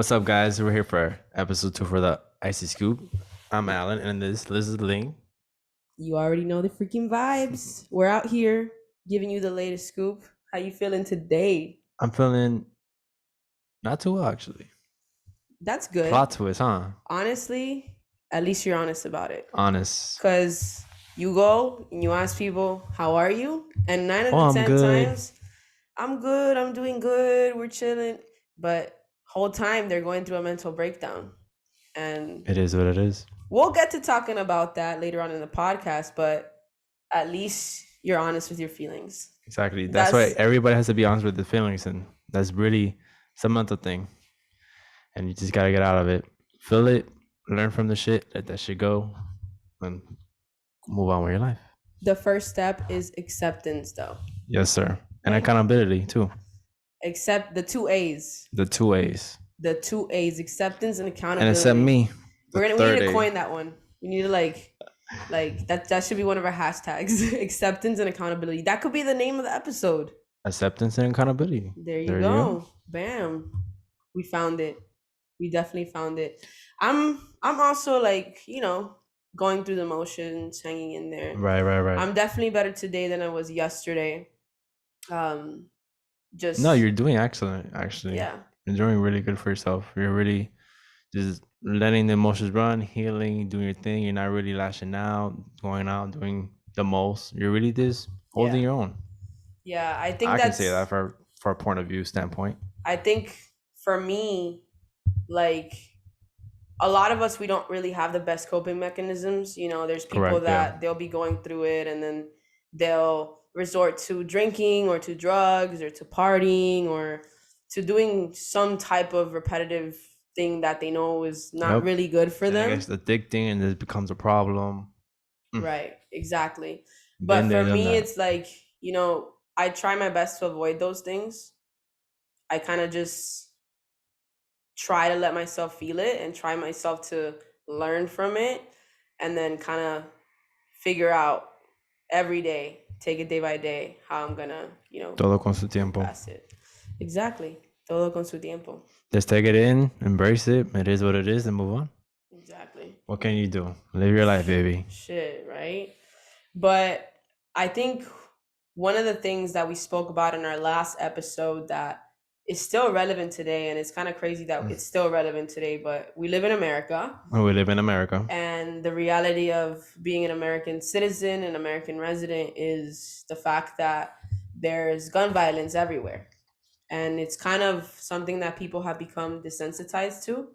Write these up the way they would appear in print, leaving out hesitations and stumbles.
What's up, guys? We're here for episode 2 for the ICY Scoop. I'm Alan, and this is Ling. You already know the freaking vibes. We're out here giving you the latest scoop. How you feeling today? I'm feeling not too well, actually. That's good. Plot twist, huh? Honestly, at least you're honest about it. Honest. Because you go and you ask people, how are you? And 9 of the I'm 10 good. times, I'm good, I'm doing good, we're chilling. But whole time they're going through a mental breakdown. And It is what it is. we'll get to talking about that later on in the podcast, but at least you're honest with your feelings. Exactly. That's why everybody has to be honest with the feelings, and that's really it's a mental thing. And you just gotta get out of it. Feel it, learn from the shit, let that shit go, and move on with your life. The first step is acceptance, though. Yes, sir. And accountability too. Accept the 2 A's. The 2 A's. The 2 A's, acceptance and accountability. And accept me. We need to coin that one. We need to like that should be one of our hashtags. Acceptance and accountability. That could be the name of the episode. Acceptance and accountability. There you go. Bam. We found it. We definitely found it. I'm also going through the motions, hanging in there. Right. I'm definitely better today than I was yesterday. No, you're doing excellent, actually. Yeah. You're doing really good for yourself. You're really just letting the emotions run, healing, doing your thing. You're not really lashing out, going out, doing the most. You're really just holding your own. Yeah, I think I can say that for a point of view standpoint. I think for me, like a lot of us, we don't really have the best coping mechanisms. You know, there's people that they'll be going through it and then they'll resort to drinking or to drugs or to partying or to doing some type of repetitive thing that they know is not really good for them. It's addicting and it becomes a problem. Right, exactly. But for me, it's like, I try my best to avoid those things. I kind of just try to let myself feel it and try myself to learn from it and then kind of figure out every day, take it day by day, how I'm gonna, todo con su tiempo. Pass it. Exactly. Todo con su tiempo. Just take it in, embrace it. It is what it is, and move on. Exactly. What can you do? Live your life, baby. Shit, right? But I think one of the things that we spoke about in our last episode that is still relevant today, and it's kind of crazy that it's still relevant today, but we live in America. We live in America. And the reality of being an American citizen, an American resident, is the fact that there's gun violence everywhere. And it's kind of something that people have become desensitized to.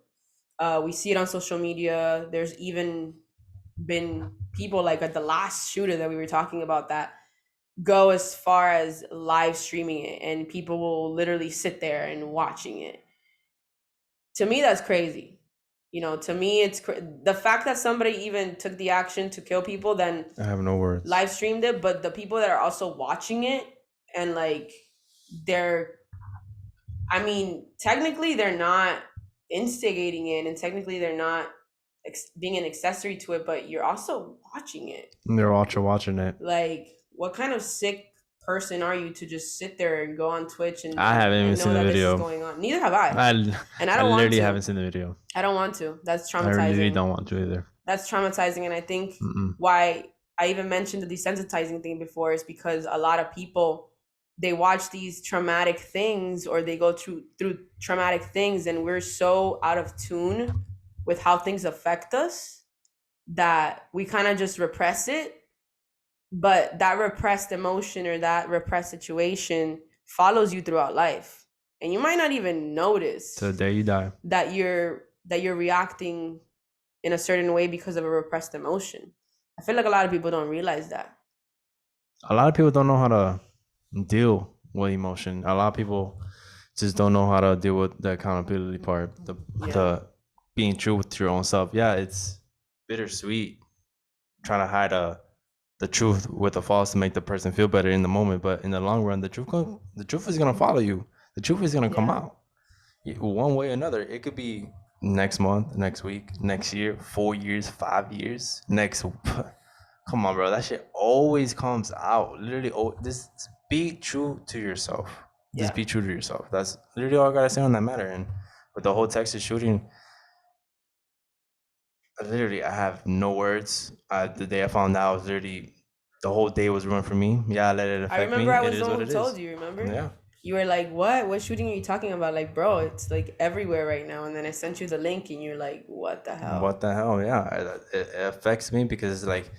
We see it on social media. There's even been people like at the last shooter that we were talking about that go as far as live streaming it, and people will literally sit there and watching it. To me, that's crazy. To me, it's the fact that somebody even took the action to kill people, then I have no words. Live streamed it, but the people that are also watching it and technically they're not instigating it, and technically they're not being an accessory to it, but you're also watching it. They're watching it. Like, what kind of sick person are you to just sit there and go on Twitch and I haven't even seen the video. This is going on. Neither have I. And I don't want to. Literally haven't seen the video. I don't want to. That's traumatizing. I really don't want to either. That's traumatizing, and I think why I even mentioned the desensitizing thing before is because a lot of people, they watch these traumatic things or they go through traumatic things, and we're so out of tune with how things affect us that we kind of just repress it. But that repressed emotion or that repressed situation follows you throughout life, and you might not even notice till the day you die that you're reacting in a certain way because of a repressed emotion. I feel like a lot of people don't realize that. A lot of people don't know how to deal with emotion. A lot of people just don't know how to deal with the accountability part, the being true with your own self. Yeah, it's bittersweet trying to hide the truth with the false to make the person feel better in the moment, but in the long run, the truth is gonna follow you. The truth is gonna come out one way or another. It could be next month, next week, next year, 4 years, 5 years, come on, bro. That shit always comes out. Literally, just be true to yourself. Just be true to yourself. That's literally all I gotta say on that matter. And With the whole Texas shooting, literally, I have no words. The day I found out, literally, the whole day was ruined for me. Yeah, I let it I affect remember me. I It was the is one what who it told is. you, remember? Yeah. You were like, what shooting are you talking about? Like, bro, it's like everywhere right now. And then I sent you the link and you're like, what the hell? What the hell? Yeah, it affects me because it's like,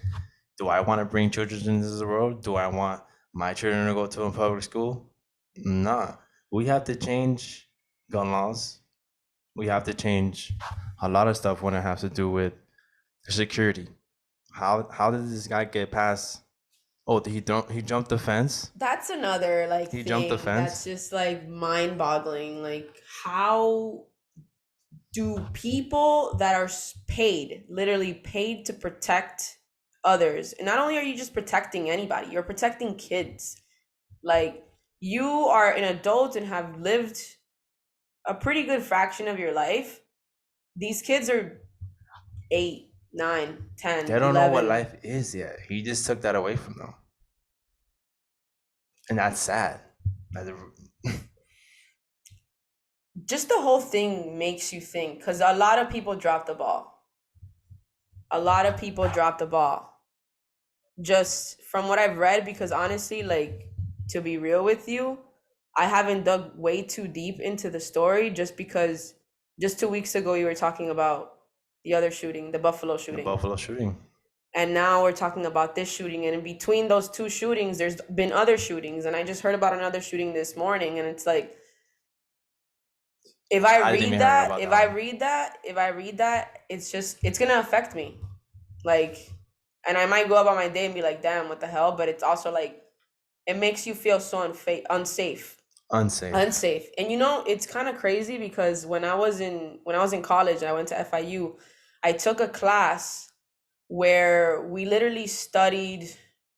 do I want to bring children into this world? Do I want my children to go to a public school? Nah. We have to change gun laws. We have to change a lot of stuff when it has to do with security. How did this guy get past? Oh, he jumped the fence? That's another like He jumped the thing that's fence? just like mind-boggling. Like, how do people that are paid, literally paid to protect others, and not only are you just protecting anybody, you're protecting kids. Like, you are an adult and have lived a pretty good fraction of your life. These kids are 8, 9, 10, They don't know what 11. life is yet. He just took that away from them. And that's sad. Just the whole thing makes you think, because a lot of people drop the ball. A lot of people drop the ball. Just from what I've read, because honestly, like, to be real with you, I haven't dug way too deep into the story, just because just 2 weeks ago you were talking about the other shooting, the Buffalo The shooting. Buffalo shooting. And now we're talking about this shooting, and in between those two shootings there's been other shootings, and I just heard about another shooting this morning, and it's like, if I read that, it's gonna affect me. Like, and I might go about my day and be like, damn, what the hell? But it's also like, it makes you feel so unsafe. Unsafe. And you know, it's kind of crazy because when I was in college and I went to FIU, I took a class where we literally studied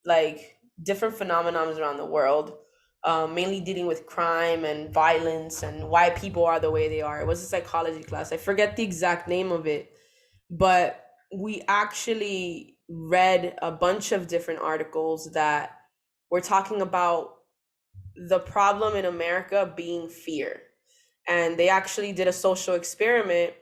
like different phenomenons around the world, mainly dealing with crime and violence and why people are the way they are. It was a psychology class. I forget the exact name of it, but we actually read a bunch of different articles that were talking about the problem in America being fear. And they actually did a social experiment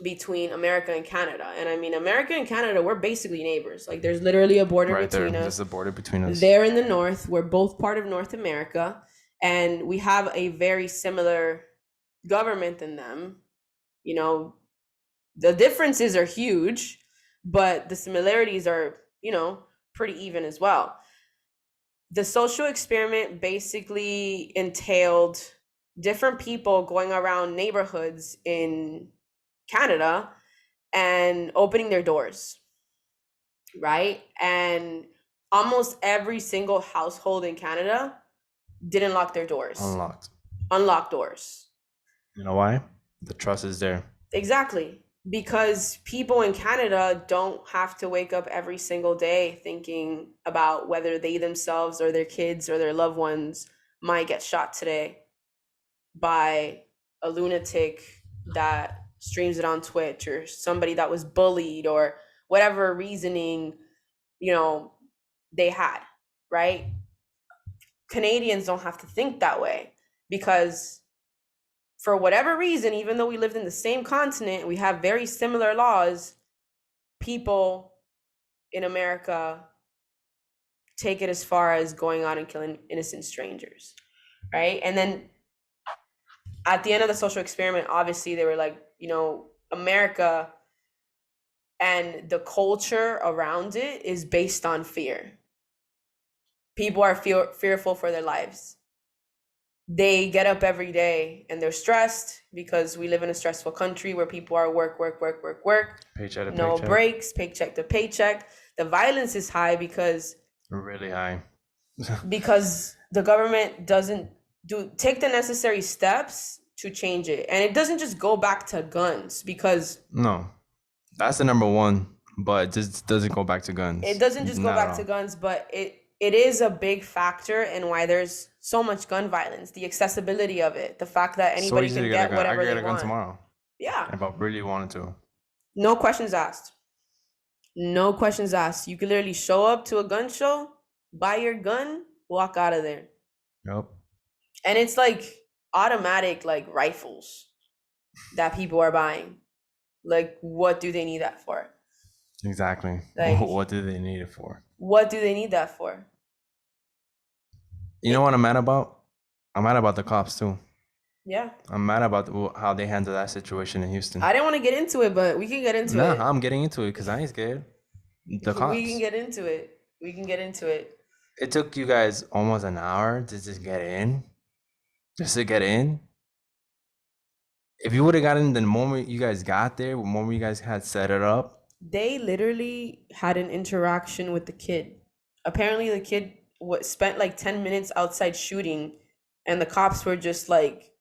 between America and Canada. And I mean, America and Canada, we're basically neighbors. Like, there's literally a border Right there. between us. There's a border between us. They're in the north. We're both part of North America. And we have a very similar government than them. You know, the differences are huge, but the similarities are, you know, pretty even as well. The social experiment basically entailed different people going around neighborhoods in Canada and opening their doors, right? And almost every single household in Canada didn't lock their doors. Unlocked doors. You know why? The trust is there. Exactly. Because people in Canada don't have to wake up every single day thinking about whether they themselves or their kids or their loved ones might get shot today by a lunatic that streams it on Twitch, or somebody that was bullied, or whatever reasoning, you know, they had, right? Canadians don't have to think that way because, for whatever reason, even though we lived in the same continent, we have very similar laws. People in America take it as far as going out and killing innocent strangers, right? And then at the end of the social experiment, obviously they were like, you know, America and the culture around it is based on fear. People are fearful for their lives. They get up every day and they're stressed because we live in a stressful country where people are work. Paycheck to no paycheck. breaks, paycheck to paycheck. The violence is high because Really high. because the government doesn't take the necessary steps to change it. And it doesn't just go back to guns, because No, that's the number one, but it just doesn't go back to guns. it doesn't just go back to guns, but it is a big factor in why there's so much gun violence. The accessibility of it, the fact that anybody easy can to get a gun. whatever I could they get a gun want. tomorrow Yeah, if I really wanted to. no questions asked. No questions asked. You can literally show up to a gun show, buy your gun, walk out of there. Yep. And it's like automatic, like rifles. that people are buying. Like, what do they need that for? Exactly. Like, What do they need it for? what do they need that for? You know what I'm mad about? I'm mad about the cops too. Yeah. I'm mad about how they handled that situation in Houston. I didn't want to get into it, but we can get into it. Nah, I'm getting into it because I ain't scared. The cops. We can get into it. We can get into it. It took you guys almost an hour to just get in. Just to get in. If you would have gotten the moment you guys got there, the moment you guys had set it up. They literally had an interaction with the kid. Apparently, the kid spent like 10 minutes outside shooting, and the cops were just like,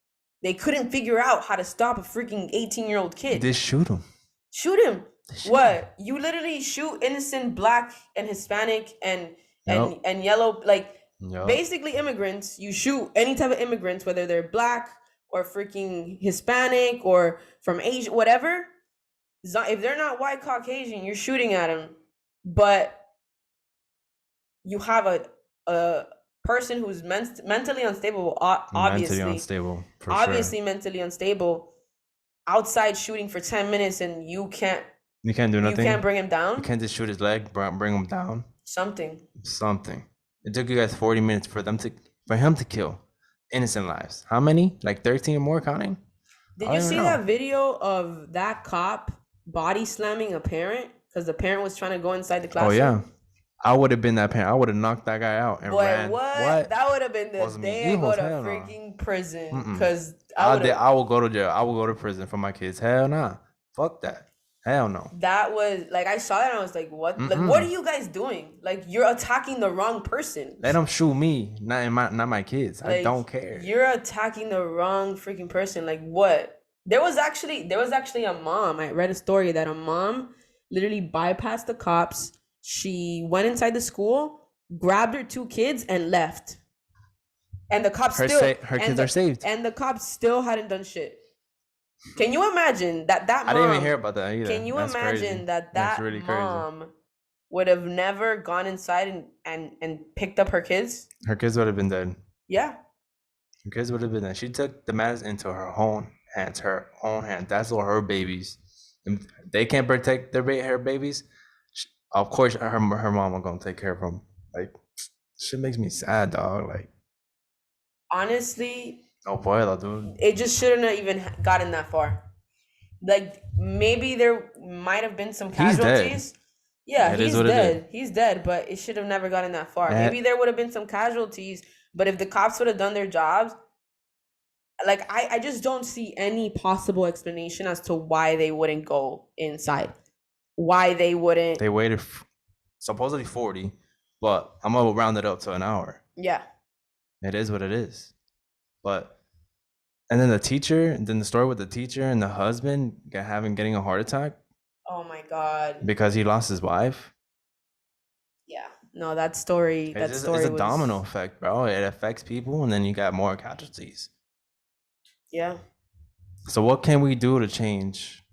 they couldn't figure out how to stop a freaking 18-year-old kid. They shoot him. Shoot him. What? You literally shoot innocent black and Hispanic and yellow, like basically immigrants. You shoot any type of immigrants, whether they're black or freaking Hispanic or from Asia, whatever. If they're not white Caucasian, you're shooting at them. But you have a person who's mentally unstable, obviously mentally unstable, outside shooting for 10 minutes, and you can't do nothing. You can't bring him down. You can't just shoot his leg, bring him down. Something. It took you guys 40 minutes for him to kill innocent lives. How many? Like 13 or more counting? Did you see that video of that cop body slamming a parent because the parent was trying to go inside the classroom? Oh yeah, I would have been that parent. I would have knocked that guy out and ran. What? That would have been the day I go to freaking prison. Because I will go to jail. I will go to prison for my kids. Hell nah. Fuck that. Hell no. That was like, I saw that and I was like, what? Like, what are you guys doing? Like, you're attacking the wrong person. Let them shoot me, not my kids. Like, I don't care. You're attacking the wrong freaking person. Like, what? There was actually a mom. I read a story that a mom literally bypassed the cops. She went inside the school, grabbed her 2 kids, and left. And the cops her kids are saved. And the cops still hadn't done shit. Can you imagine that mom? I didn't even hear about that either. Can you imagine that really mom would have never gone inside and picked up her kids? Her kids would have been dead. Yeah. Her kids would have been dead. She took the matters into her own hands. That's all her babies. They can't protect her babies. Of course, her mom are gonna take care of them. Like, shit makes me sad, dog. Like, honestly. No puedo, dude. It just shouldn't have even gotten that far. Like, maybe there might have been some casualties. Yeah, he's dead. He's dead, but it should have never gotten that far. Maybe there would have been some casualties, but if the cops would have done their jobs, like, I just don't see any possible explanation as to why they wouldn't go inside. Why they wouldn't. They waited supposedly 40, but I'm going to round it up to an hour. Yeah. It is what it is. And then the story with the teacher and the husband getting a heart attack. Oh my God. Because he lost his wife. Yeah. No, that story. It's a domino effect, bro. It affects people, and then you got more casualties. Yeah. So what can we do to change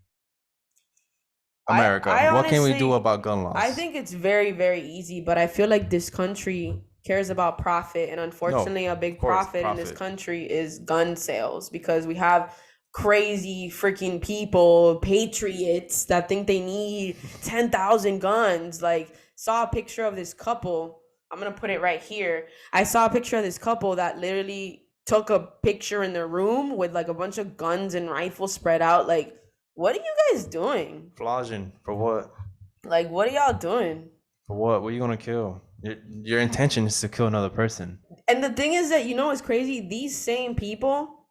America? What can we do about gun laws? I think it's very, very easy, but I feel like this country cares about profit, and unfortunately a big profit in this country is gun sales, because we have crazy freaking people, patriots, that think they need 10,000 guns. Like, saw a picture of this couple. I'm gonna put it right here. I saw a picture of this couple that literally took a picture in their room with like a bunch of guns and rifles spread out. Like, what are you guys doing? Flogging for what? Like, what are y'all doing? For what? What are you gonna kill? Your intention is to kill another person. And the thing is that, you know, it's crazy. These same people,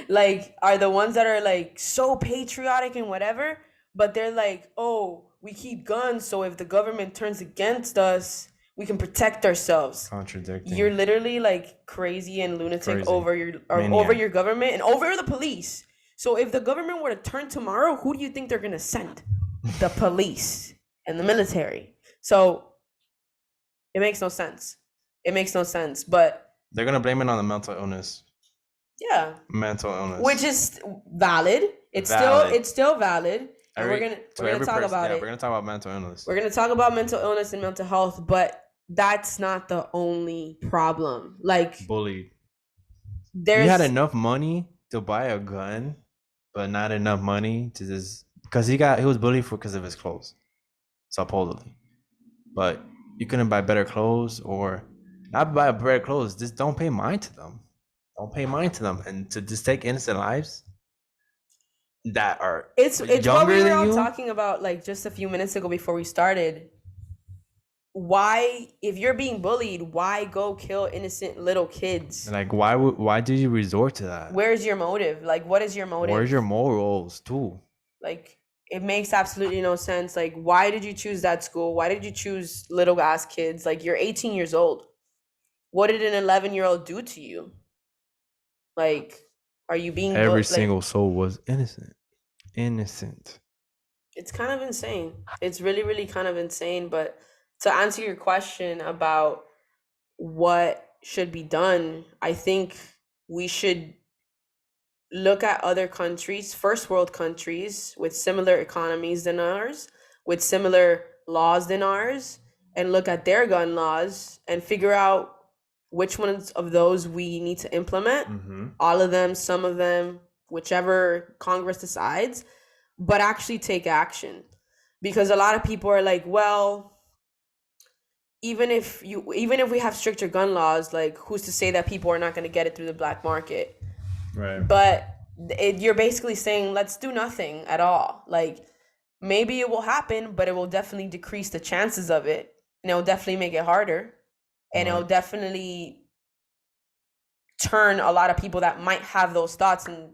like, are the ones that are like so patriotic and whatever, but they're like, oh, we keep guns, so if the government turns against us, we can protect ourselves. Contradicting. You're literally like crazy and lunatic over your government and over the police. So if the government were to turn tomorrow, who do you think they're gonna send? The police and the military. So it makes no sense. But they're gonna blame it on the mental illness. Yeah. Mental illness. Which is valid. It's still valid. And we're gonna talk about it. We're gonna talk about mental illness. We're gonna talk about mental illness and mental health, but that's not the only problem. Like, bullied. You had enough money to buy a gun, but not enough money to just because he was bullied because of his clothes, supposedly. But you couldn't buy better clothes or not buy better clothes. Just don't pay mind to them. Don't pay mind to them, and to just take innocent lives that are It's what we younger were than all you. talking about like just a few minutes ago before we started. Why, if you're being bullied, why go kill innocent little kids? Like, why did you resort to that? Where's your motive? Like, what is your motive? Where's your morals too? Like, it makes absolutely no sense. Like, why did you choose that school? Why did you choose little ass kids? Like, you're 18 years old. What did an 11-year-old do to you? Like, are you being Every single soul was innocent. Innocent. It's kind of insane. It's really, really kind of insane. But to answer your question about what should be done, I think we should look at other countries, first world countries with similar economies than ours, with similar laws than ours, and look at their gun laws and figure out which ones of those we need to implement. All of them, some of them, whichever Congress decides, but actually take action. Because a lot of people are like, well, even if we have stricter gun laws, like, who's to say that people are not going to get it through the black market? Right. But you're basically saying, let's do nothing at all. Like, maybe it will happen, but it will definitely decrease the chances of it. And it'll definitely make it harder. And it'll definitely turn a lot of people that might have those thoughts and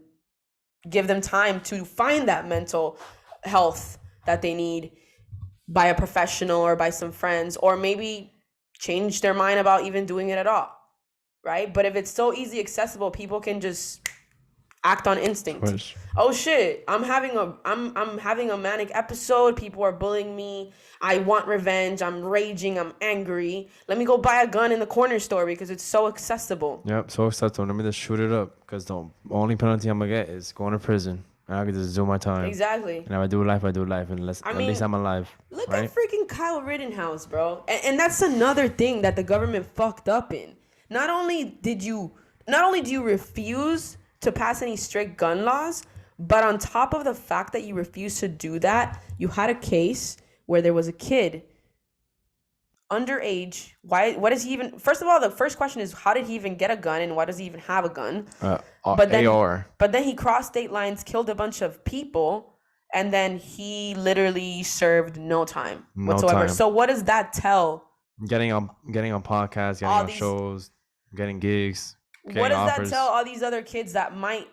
give them time to find that mental health that they need by a professional or by some friends, or maybe change their mind about even doing it at all. Right? But if it's so easy accessible, people can just act on instinct. Oh shit, I'm having a manic episode, people are bullying me, I want revenge, I'm raging, I'm angry, let me go buy a gun in the corner store because it's so accessible. Yep, so accessible. Let me just shoot it up, because the only penalty I'm gonna get is going to prison, and I can just do my time. Exactly. And if I do life, I do life, and at least I'm alive. Look right? at freaking Kyle Rittenhouse, bro. And that's another thing that the government fucked up in. Not only do you refuse to pass any strict gun laws, but on top of the fact that you refuse to do that, you had a case where there was a kid underage. What is he even? First of all, the first question is, how did he even get a gun, and why does he even have a gun? But then he crossed state lines, killed a bunch of people, and then he literally served no time whatsoever. So what does that tell? Getting on podcasts, getting on shows, getting gigs. What does that tell all these other kids that might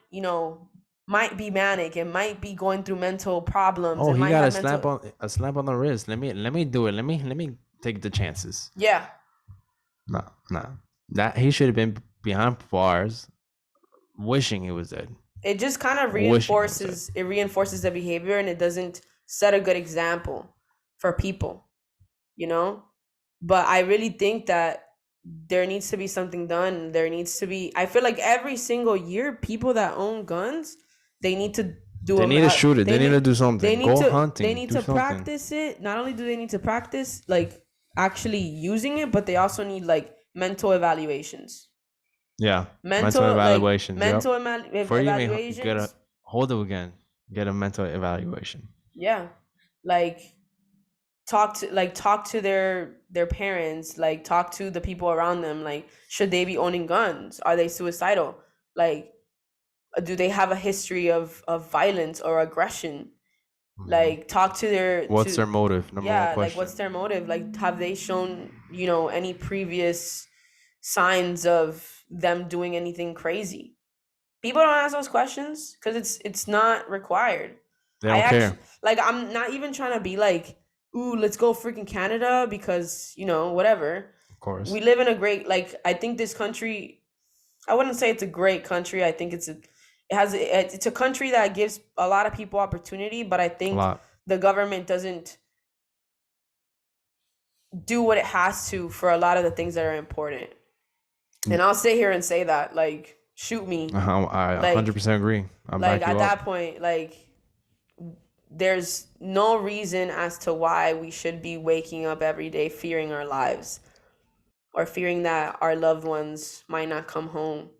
be manic and might be going through mental problems? Oh, he got a slap on the wrist. Let me do it. Let me take the chances. Yeah. No. That he should have been behind bars, wishing he was dead. It just kind of reinforces the behavior, and it doesn't set a good example for people, But I really think that there needs to be something done. I feel like every single year, people that own guns, they need to do. They need to shoot it. They need to do something. Go hunting. They need to practice it. Not only do they need to practice like actually using it, but they also need like mental evaluations. Yeah, mental evaluations. Evaluations. For you to get a hold of again, get a mental evaluation. Yeah, like talk to their parents, like talk to the people around them, like should they be owning guns? Are they suicidal? Like do they have a history of violence or aggression? Like talk to their what's their motive? Number one question. Like what's their motive? Like have they shown any previous signs of them doing anything crazy? People don't ask those questions because it's not required. They don't care. Like I'm not even trying to be like, ooh, let's go freaking Canada because, whatever. Of course. We live in a great, I think this country, I wouldn't say it's a great country. I think it's a country that gives a lot of people opportunity, but I think the government doesn't do what it has to for a lot of the things that are important. And I'll sit here and say that, like, shoot me. I 100% agree. At that point, there's no reason as to why we should be waking up every day fearing our lives or fearing that our loved ones might not come home,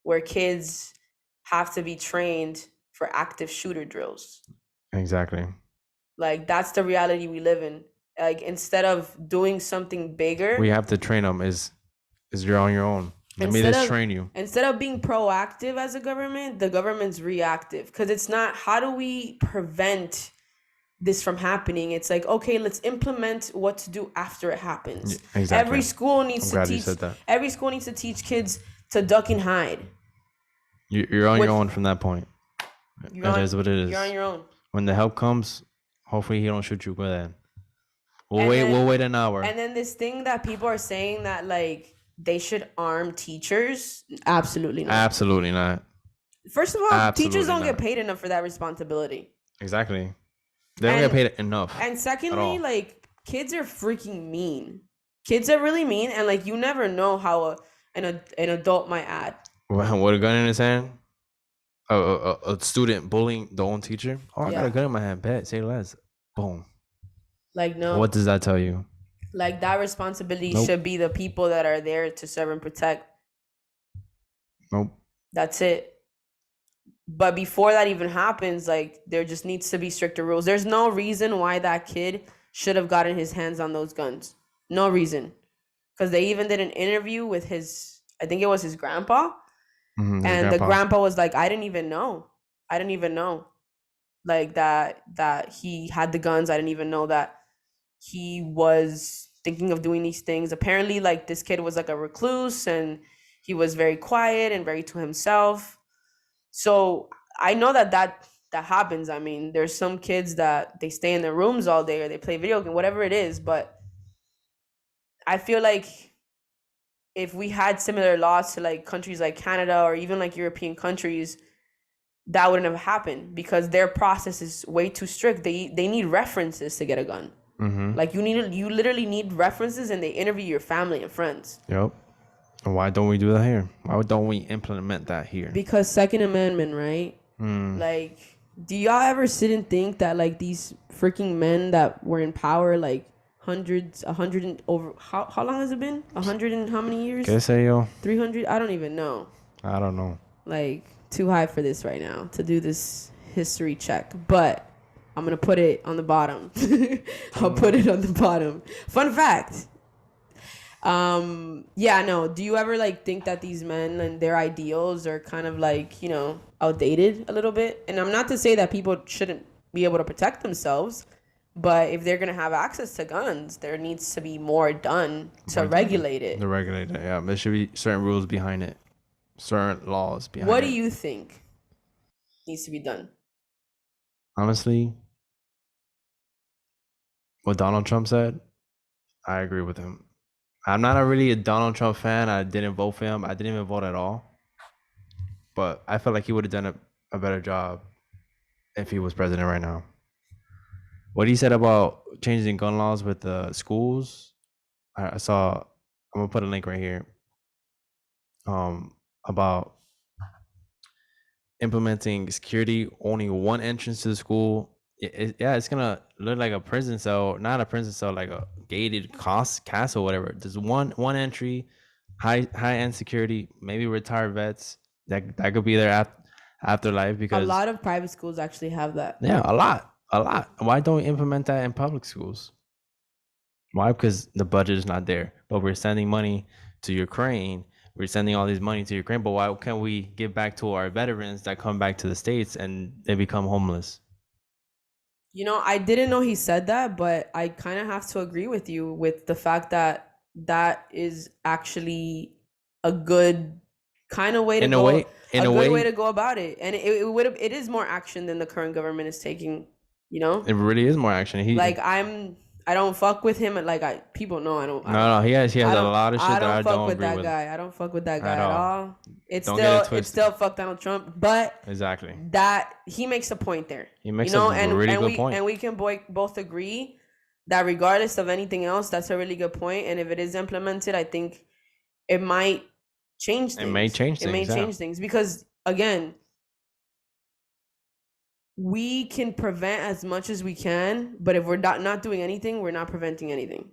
where kids have to be trained for active shooter drills. Exactly. Like, that's the reality we live in. Like, instead of doing something bigger, we have to train them. Is you're on your own. Let me just train you. Instead of being proactive as a government, the government's reactive. Because it's not, how do we prevent this from happening? It's like, okay, let's implement what to do after it happens. Exactly. Every school needs to teach kids to duck and hide. You're on your own from that point. That is what it is. You're on your own. When the help comes, hopefully he don't shoot you. Go ahead. We'll wait an hour. And then this thing that people are saying that like they should arm teachers. Absolutely not. Absolutely not. First of all, teachers don't get paid enough for that responsibility. Exactly. They don't get paid enough. And secondly, like, kids are freaking mean. Kids are really mean, and like you never know how an adult might act. With a gun in his hand? A student bullying the own teacher? Oh, I got a gun in my hand. Bet. Say less. Boom. Like, no. What does that tell you? Like, that responsibility should be the people that are there to serve and protect. Nope. That's it. But before that even happens, like, there just needs to be stricter rules. There's no reason why that kid should have gotten his hands on those guns. No reason. Because they even did an interview with his, I think it was his grandpa. The grandpa was like, I didn't even know. Like, that he had the guns. I didn't even know that he was thinking of doing these things. Apparently, like, this kid was like a recluse and he was very quiet and very to himself. So I know that happens. I mean, there's some kids that they stay in their rooms all day or they play video game, whatever it is. But I feel like if we had similar laws to like countries like Canada or even like European countries, that wouldn't have happened because their process is way too strict. They need references to get a gun. Like you literally need references, and they interview your family and friends. Yep. Why don't we do that here? Why don't we implement that here? Because Second Amendment, right? Like, do y'all ever sit and think that like these freaking men that were in power, like hundreds, 100 and over, how long has it been? 100 and how many years? 300? I don't even know. I don't know. Like, too high for this right now to do this history check, but I'm gonna put it on the bottom. I'll put it on the bottom. Fun fact. Yeah, no. Do you ever like think that these men and their ideals are kind of like, you know, outdated a little bit? And I'm not to say that people shouldn't be able to protect themselves, but if they're gonna have access to guns, there needs to be more done to regulate it. To regulate it, yeah. There should be certain rules behind it, certain laws behind it. What do you think needs to be done? Honestly, what Donald Trump said, I agree with him. I'm not really a Donald Trump fan. I didn't vote for him. I didn't even vote at all. But I feel like he would have done a better job if he was president right now. What he said about changing gun laws with the schools, I saw, I'm going to put a link right here, about implementing security, only one entrance to the school. It's gonna look like a prison cell, not a prison cell, like a gated castle, whatever. There's one entry, high end security, maybe retired vets that could be there afterlife, because a lot of private schools actually have that. Yeah, a lot. Why don't we implement that in public schools? Why? Because the budget is not there. But we're sending money to Ukraine. We're sending all this money to Ukraine. But why can't we give back to our veterans that come back to the States and they become homeless? You know, I didn't know he said that, but I kind of have to agree with you with the fact that that is actually a good kind of way to go. A good way to go about it, and it is more action than the current government is taking. You know, it really is more action. I don't fuck with him. Like, people know I don't. No, he has a lot of shit that I don't agree with. I don't fuck with that guy at all. It's still fuck Donald Trump, but exactly that he makes a point there. He makes a really good point, and we can both agree that regardless of anything else, that's a really good point. And if it is implemented, I think it might change things. It may change things because again, we can prevent as much as we can, but if we're not doing anything, we're not preventing anything.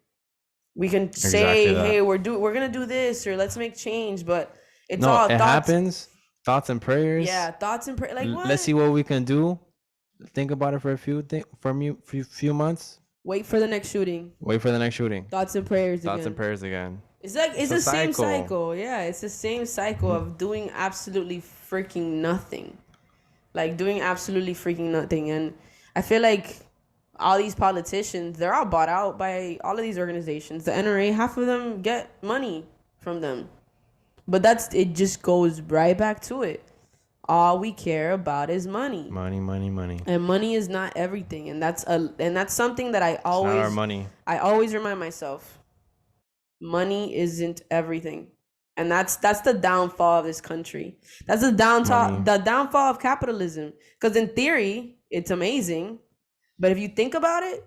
We can say, hey, we're gonna do this, or let's make change, but it happens. Thoughts and prayers. Yeah, thoughts and prayers. Like what? Let's see what we can do. Think about it for a few months. Wait for the next shooting. Wait for the next shooting. Thoughts and prayers Thoughts again. and prayers again. It's like it's the same cycle. Yeah, it's the same cycle of doing absolutely freaking nothing. Like doing absolutely freaking nothing. And I feel like all these politicians, they're all bought out by all of these organizations. The NRA, half of them get money from them. But it just goes right back to it. All we care about is money. Money, money, money. And money is not everything. And that's something that I always it's not our money. I always remind myself. Money isn't everything. And that's the downfall of this country. That's the downfall of capitalism. Because in theory, it's amazing. But if you think about it,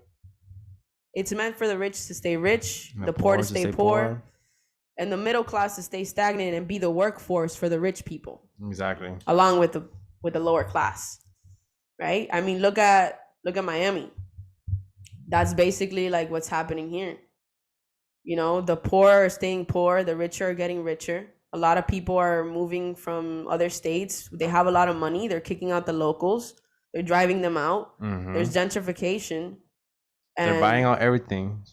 it's meant for the rich to stay rich, the poor to stay poor, and the middle class to stay stagnant and be the workforce for the rich people. Exactly. Along with the lower class. Right? I mean, look at Miami. That's basically like what's happening here. You know, the poor are staying poor, the rich are getting richer. A lot of people are moving from other states. They have a lot of money. They're kicking out the locals. They're driving them out. Mm-hmm. There's gentrification. And they're buying out everything.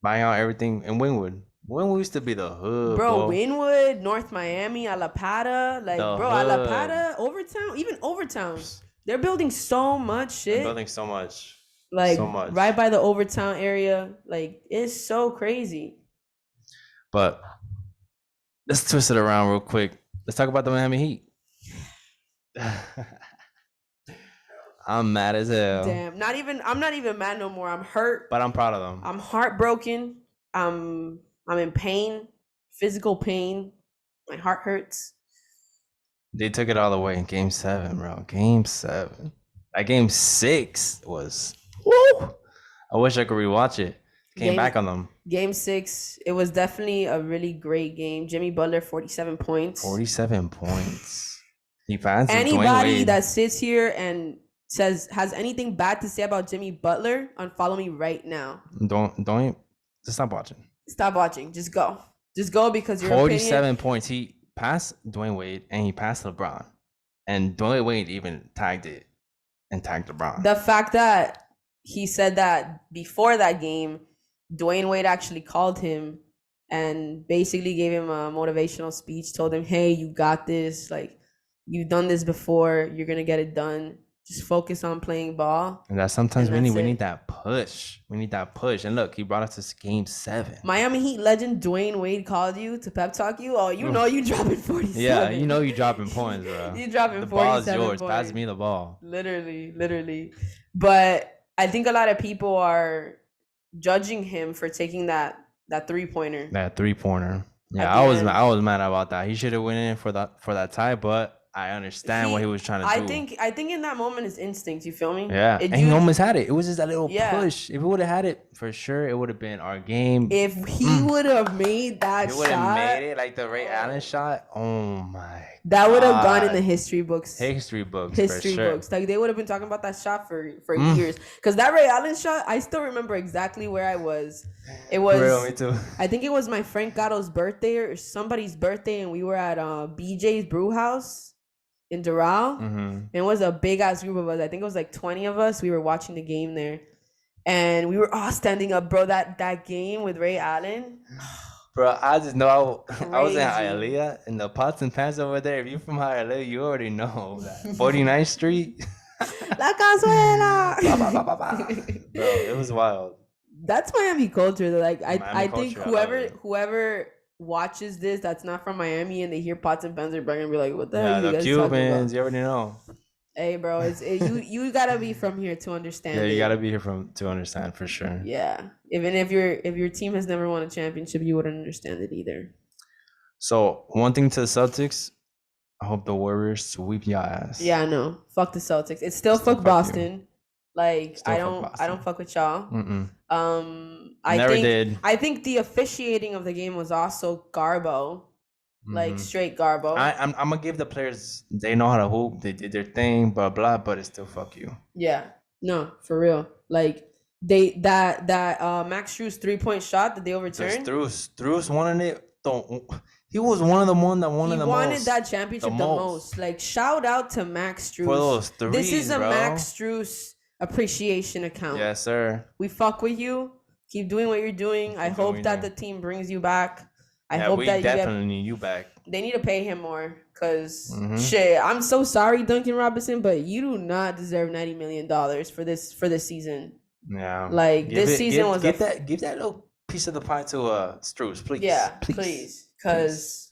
Buying out everything in Wynwood. Wynwood used to be the hood, bro. Wynwood, North Miami, Alapata. Like, the bro, hood. Alapata, Overtown. Even Overtown. They're building so much shit. They're building so much. Like, so much. Right by the Overtown area. Like, it's so crazy. But let's twist it around real quick. Let's talk about the Miami Heat. I'm mad as hell. Damn. I'm not even mad no more. I'm hurt. But I'm proud of them. I'm heartbroken. I'm in pain. Physical pain. My heart hurts. They took it all the way in Game 7, bro. Game 7. That Game 6 was... Woo! I wish I could rewatch it. Came back on them. Game 6, it was definitely a really great game. Jimmy Butler, 47 points. 47 points. He passed anybody that sits here and has anything bad to say about Jimmy Butler, unfollow me right now. Don't just stop watching. Stop watching. Just go. Just go because your 47 points. He passed Dwayne Wade and he passed LeBron. And Dwayne Wade even tagged it and tagged LeBron. The fact that he said that before that game, Dwayne Wade actually called him and basically gave him a motivational speech, told him, hey, you got this. Like, you've done this before. You're going to get it done. Just focus on playing ball. And that sometimes we need that push. We need that push. And look, he brought us to Game 7. Miami Heat legend Dwayne Wade called you to pep talk you. Oh, you know you dropping 47. Yeah, you know you dropping points, bro. You dropping 47 The ball is yours. points. Pass me the ball. Literally. But I think a lot of people are judging him for taking that three-pointer. That three-pointer. Yeah, I was mad about that. He should have went in for that tie, but I understand what he was trying to do. I think in that moment it's instinct. You feel me? Yeah, and he almost had it. It was just that little push. If he would have had it, for sure, it would have been our game. If he would have made that shot, he would have made it like the Ray Allen shot. Oh my! That would have gone in the history books. History books. Like they would have been talking about that shot for years. Because that Ray Allen shot, I still remember exactly where I was. It was. Real, me too. I think it was my friend Gatto's birthday or somebody's birthday, and we were at BJ's Brew House in Doral. And it was a big ass group of us. I think it was like 20 of us. We were watching the game there, and we were all standing up, bro. That game with Ray Allen. Bro, I just know I was in Hialeah and the pots and pans over there. If you're from Hialeah, you already know that 49th Street. La Cazuela. Bro, it was wild. That's Miami culture. Like I think whoever watches this that's not from Miami and they hear pots and pans, they're gonna be like, what the hell are you guys Cubans, talking about? you already know. Hey bro, you gotta be from here to understand. Yeah, you gotta be here to understand for sure. Yeah. Even if your team has never won a championship, you wouldn't understand it either. So one thing to the Celtics, I hope the Warriors sweep your ass. Yeah, I know. Fuck the Celtics. It's still fuck Boston. You. Like I don't fuck with y'all. I think the officiating of the game was also garbo, like straight garbo. I'm gonna give the players, they know how to hoop, they did their thing, blah blah, but it's still fuck you. Yeah, no, for real. Like that Max Strus 3-point shot that they overturned. Strus wanted it He was one of the one that He wanted wanted that championship the most. Like, shout out to Max Strus. For those threes, this is a bro. Max Strus appreciation account. Yes, sir. We fuck with you. Keep doing what you're doing. I hope that the team brings you back. I hope that definitely need you back. They need to pay him more because shit. I'm so sorry, Duncan Robinson, but you do not deserve $90 million for this season. Yeah, like this season was give that little piece of the pie to Strus, please. Yeah, please. Because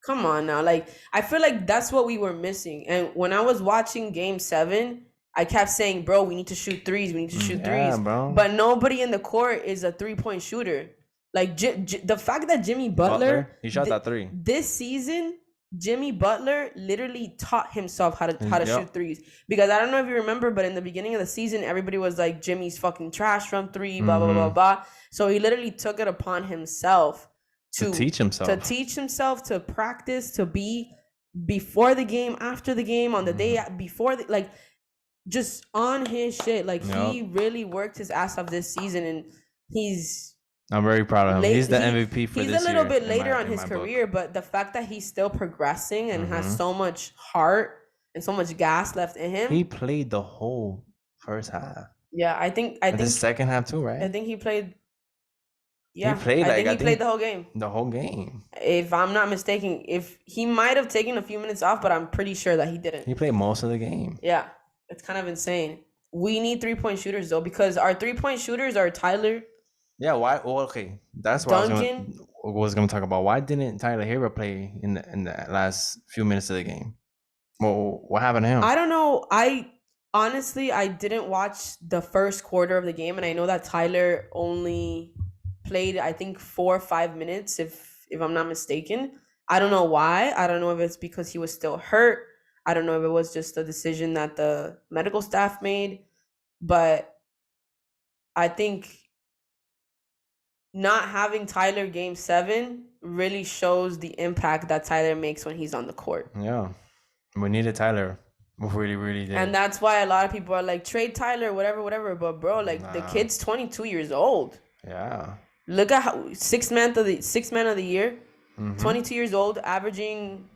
come on now, like I feel like that's what we were missing. And when I was watching Game 7, I kept saying, "Bro, we need to shoot threes. We need to shoot threes." Bro. But nobody in the court is a 3-point shooter. Like the fact that Jimmy Butler he shot that three this season. Jimmy Butler literally taught himself how to shoot threes. Because I don't know if you remember, but in the beginning of the season, everybody was like, Jimmy's fucking trash from three, blah, blah, blah, blah. So he literally took it upon himself to teach himself, to practice, to be before the game, after the game, on the day before, like just on his shit. Like he really worked his ass off this season, and I'm very proud of him. He's the MVP for this year. He's a little bit later on his career, but the fact that he's still progressing and has so much heart and so much gas left in him. He played the whole first half. Yeah, I think the second half too, right? I think he played. Yeah, he played. I think he played the whole game. The whole game. If I'm not mistaken, if he might have taken a few minutes off, but I'm pretty sure that he didn't. He played most of the game. Yeah, it's kind of insane. We need 3-point shooters though, because our 3-point shooters are Tyler. Yeah, why? Well, okay, that's what I was going to talk about. Why didn't Tyler Herro play in the last few minutes of the game? Well, what happened to him? I don't know. Honestly, I didn't watch the first quarter of the game, and I know that Tyler only played, I think, 4 or 5 minutes, if I'm not mistaken. I don't know why. I don't know if it's because he was still hurt. I don't know if it was just a decision that the medical staff made, but I think not having Tyler Game 7 really shows the impact that Tyler makes when he's on the court. Yeah. We needed Tyler. We really did. And that's why a lot of people are like, trade Tyler, whatever. But bro, like the kid's 22 years old. Yeah. Look at how sixth man of the year, 22 years old, averaging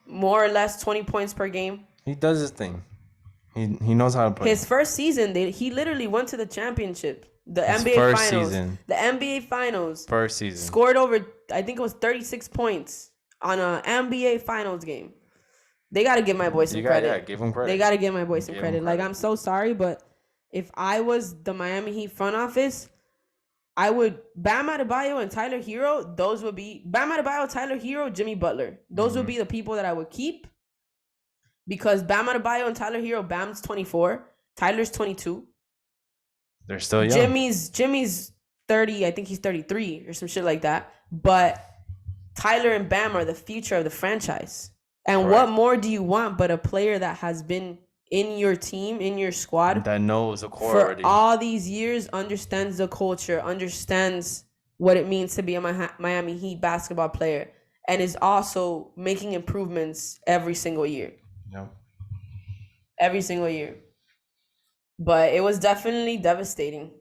more or less 20 points per game. He does his thing. He knows how to play. His first season, he literally went to the championship. The NBA Finals. Season. The NBA Finals. First season. Scored over, I think it was 36 points on an NBA Finals game. They got to give my boy some credit. Yeah, give him credit. They got to give my boy some credit. Like, I'm so sorry, but if I was the Miami Heat front office, I would Bam Adebayo and Tyler Herro. Those would be Bam Adebayo, Tyler Herro, Jimmy Butler. Those would be the people that I would keep. Because Bam Adebayo and Tyler Herro, Bam's 24, Tyler's 22. They're still young. Jimmy's 30. I think he's 33 or some shit like that. But Tyler and Bam are the future of the franchise. And what more do you want but a player that has been in your team, in your squad, that knows the core for already. all these years, understands the culture, understands what it means to be a Miami Heat basketball player, and is also making improvements every single year. Yeah. Every single year. But it was definitely devastating.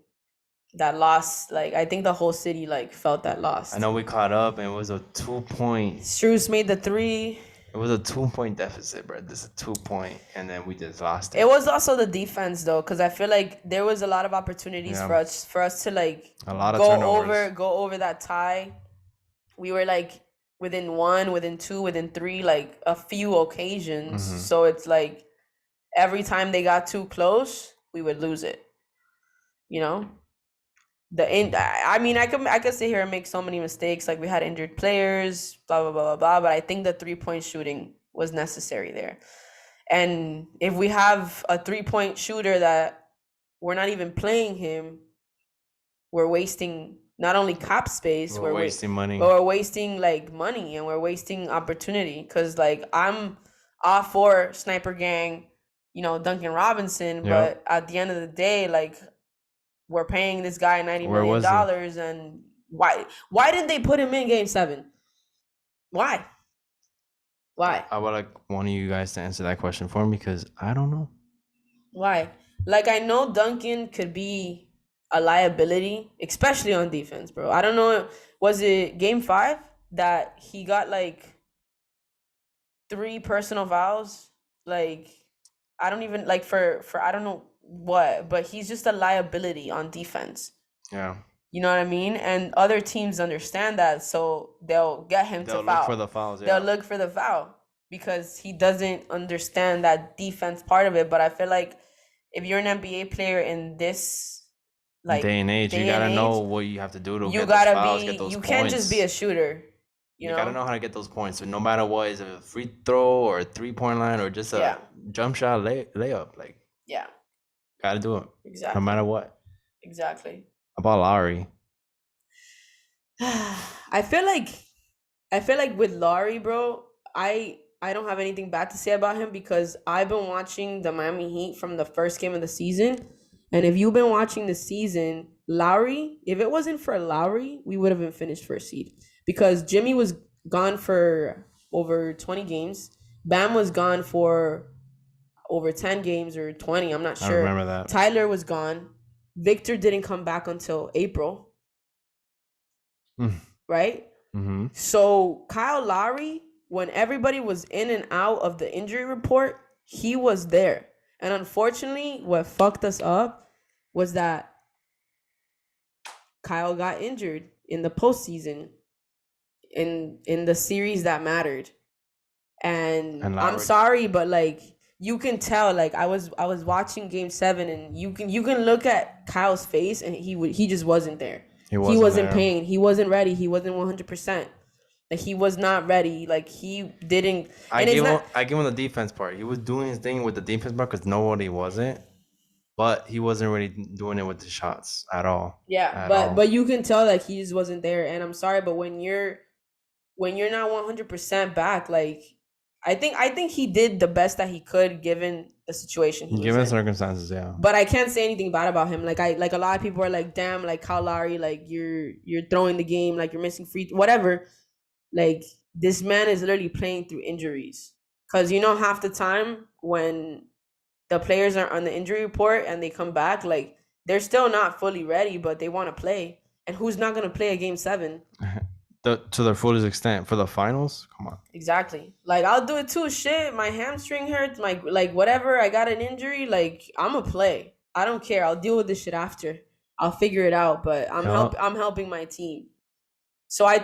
That loss, like, I think the whole city, like, felt that loss. I know we caught up, and it was a 2-point. Strus made the 3. It was a 2-point deficit, bro. This is a 2-point, and then we just lost it. It was also the defense, though, because I feel like there was a lot of opportunities for us to, like, a lot of turnovers. go over that tie. We were, like, within 1, within 2, within 3, like, a few occasions. So it's like every time they got too close, we would lose it. You know? I mean, I could sit here and make so many mistakes. Like, we had injured players, blah, blah, blah, blah, blah. But I think the 3-point shooting was necessary there. And if we have a 3-point shooter that we're not even playing him, we're wasting not only cap space. We're wasting money. But we're wasting, like, money, and we're wasting opportunity. Because, like, I'm all for Sniper Gang, you know, Duncan Robinson. But at the end of the day, like, we're paying this guy $90 million, and why didn't they put him in Game 7? Why? I would like one of you guys to answer that question for me, because I don't know. Why? Like, I know Duncan could be a liability, especially on defense, bro. I don't know. Was it Game 5? that he got like 3 personal fouls. Like I don't even like for I don't know what, but he's just a liability on defense. Yeah. You know what I mean? And other teams understand that, so they'll get him They'll to foul. look for the fouls. They'll Yeah. look for the foul because he doesn't understand that defense part of it. But I feel like if you're an NBA player in this like Day and age, you gotta know what you have to do to you get gotta those fouls, be get those you points. can't just be a shooter. You gotta know how to get those points. So no matter what, is it a free throw or a 3-point line or just a jump shot layup, like gotta do it. Exactly. No matter what. Exactly. About Lowry. I feel like with Lowry, bro, I don't have anything bad to say about him because I've been watching the Miami Heat from the first game of the season. And if you've been watching the season, Lowry, if it wasn't for Lowry, we would have been finished first seed. Because Jimmy was gone for over 20 games. Bam was gone for over 10 games or 20, I'm not sure. I remember that. Tyler was gone. Victor didn't come back until April. Right? Mm-hmm. So Kyle Lowry, when everybody was in and out of the injury report, he was there. And unfortunately, what fucked us up was that Kyle got injured in the postseason in the series that mattered. And I'm sorry, but like you can tell, like I was watching Game 7, and you can look at Kyle's face, and he just wasn't there. He wasn't paying. He wasn't ready. He wasn't 100%. Like he was not ready. Like he didn't. I give him the defense part. He was doing his thing with the defense part because nobody wasn't. But he wasn't really doing it with the shots at all. Yeah, but you can tell that he just wasn't there. And I'm sorry, but when you're not 100% back, like I think he did the best that he could given the situation he was in. Given circumstances, yeah. But I can't say anything bad about him. Like a lot of people are like, damn, like Kyle Lowry, like you're throwing the game, like you're missing free whatever. Like this man is literally playing through injuries. Cause half the time when the players are on the injury report and they come back, like they're still not fully ready, but they want to play. And who's not gonna play a Game 7? To their fullest extent for the finals? Come on. Exactly. Like I'll do it too. Shit, my hamstring hurts. My like whatever. I got an injury. Like I'ma play. I don't care. I'll deal with this shit after. I'll figure it out. But I'm helping my team. So I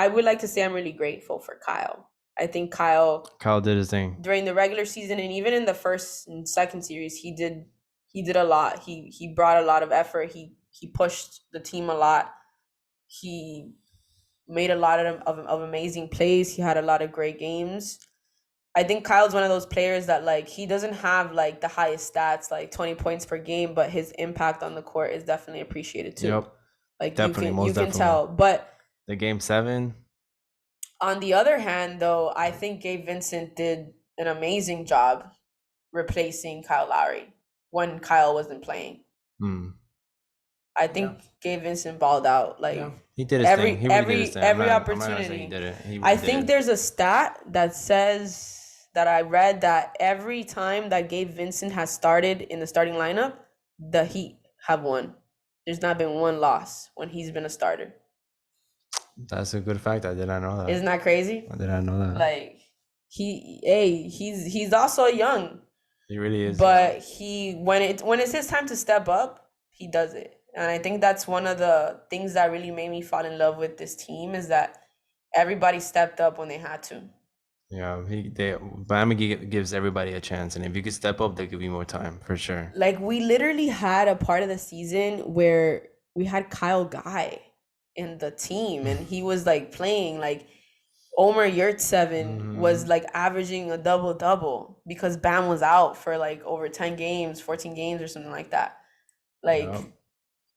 would like to say I'm really grateful for Kyle. I think Kyle did his thing during the regular season, and even in the first and second series. He did a lot. He brought a lot of effort. He pushed the team a lot. He made a lot of amazing plays. He had a lot of great games. I think Kyle's one of those players that like he doesn't have like the highest stats, like 20 points per game, but his impact on the court is definitely appreciated too. Yep. Like you can tell. But the Game 7. On the other hand, though, I think Gabe Vincent did an amazing job replacing Kyle Lowry when Kyle wasn't playing. I think Gabe Vincent balled out. Like he did his thing. He really did his thing. Every opportunity. He did it. I think there's a stat that says that I read that every time that Gabe Vincent has started in the starting lineup, the Heat have won. There's not been one loss when he's been a starter. That's a good fact. I did not know that. Isn't that crazy? I did not know that. Like he's also young. He really is. But when it's his time to step up, he does it. And I think that's one of the things that really made me fall in love with this team is that everybody stepped up when they had to. Yeah, Miami gives everybody a chance, and if you could step up, they give you more time for sure. Like we literally had a part of the season where we had Kyle Guy in the team, and he was like playing like Omer Yurtseven was like averaging a double because Bam was out for like over 10 games, 14 games or something like that. Like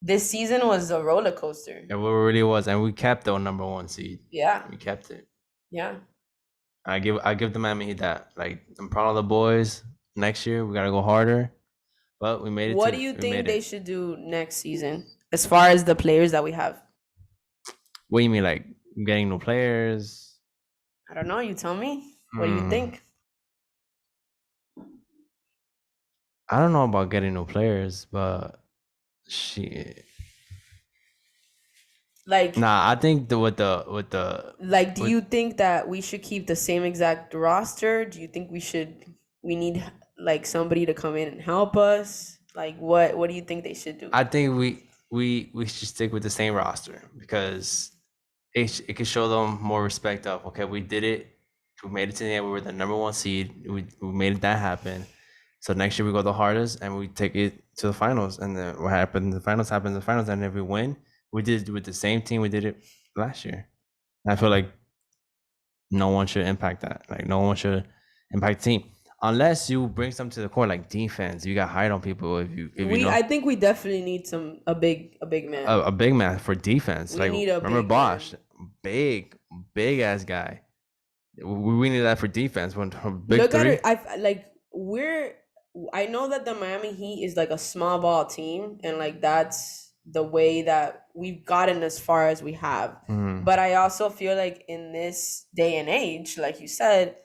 this season was a roller coaster. It really was, and we kept the number 1 seed. Yeah, we kept it. Yeah, I give the Miami Heat that. Like I'm proud of the boys. Next year we gotta go harder, but we made it. What do you think they should do next season as far as the players that we have? What do you mean, like getting new players? I don't know. You tell me. What do you think? I don't know about getting new players, but Like, Nah, I think with the like, do you think that we should keep the same exact roster? Do you think we need like somebody to come in and help us? Like, what do you think they should do? I think we should stick with the same roster because it could show them more respect of, okay, we did it. We made it to the end. We were the number 1 seed. We made that happen. So next year we go the hardest and we take it to the finals. And then what happened? The finals happens. The finals, and if we win, we did it with the same team we did it last year. And I feel like no one should impact that. Like no one should impact the team unless you bring something to the court like defense. You got hired on people if you know I think we definitely need a big man. a big man for defense. We like need a remember big Bosch, man. big ass guy. We need that for defense. When big Look three. at it. I know that the Miami Heat is like a small ball team, and like that's the way that we've gotten as far as we have. But I also feel like in this day and age, like you said,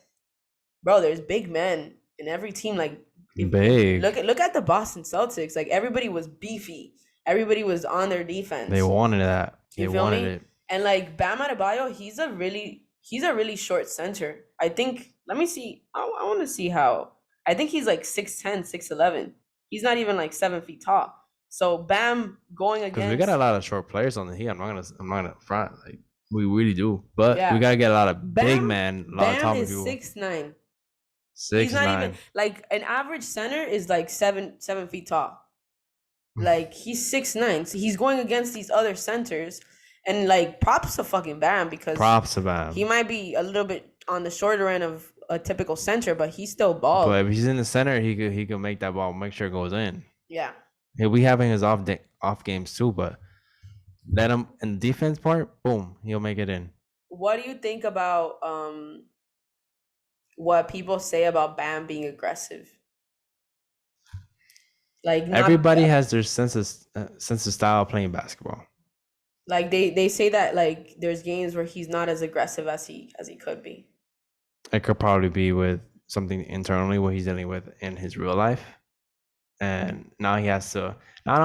bro, there's big men in every team. Like Big. Look at the Boston Celtics. Like everybody was beefy. Everybody was on their defense. They wanted that. You They feel wanted me? it. And like Bam Adebayo, he's a really short center. I think. Let me see. I want to see how. I think he's like 6'10", 6'11". He's not even like 7 feet tall. So Bam going Because against. we got a lot of short players on the Heat. I'm not gonna front. Like we really do. But Yeah. we gotta get a lot of big Bam- men. A lot of Bam top is people. 6'9". 6'9". He's not even like an average center is like 7 feet tall. Like he's 6'9". So he's going against these other centers, and like props to fucking Bam because Props to Bam. he might be a little bit on the shorter end of a typical center, but he's still bald. But if he's in the center, he could make that ball, make sure it goes in. Yeah. He'll be having his off games too, but let him in the defense part, boom, he'll make it in. What do you think about what people say about Bam being aggressive? Like Everybody has their sense of style of playing basketball. Like they say that like there's games where he's not as aggressive as he could be. It could probably be with something internally what he's dealing with in his real life, and now he has to not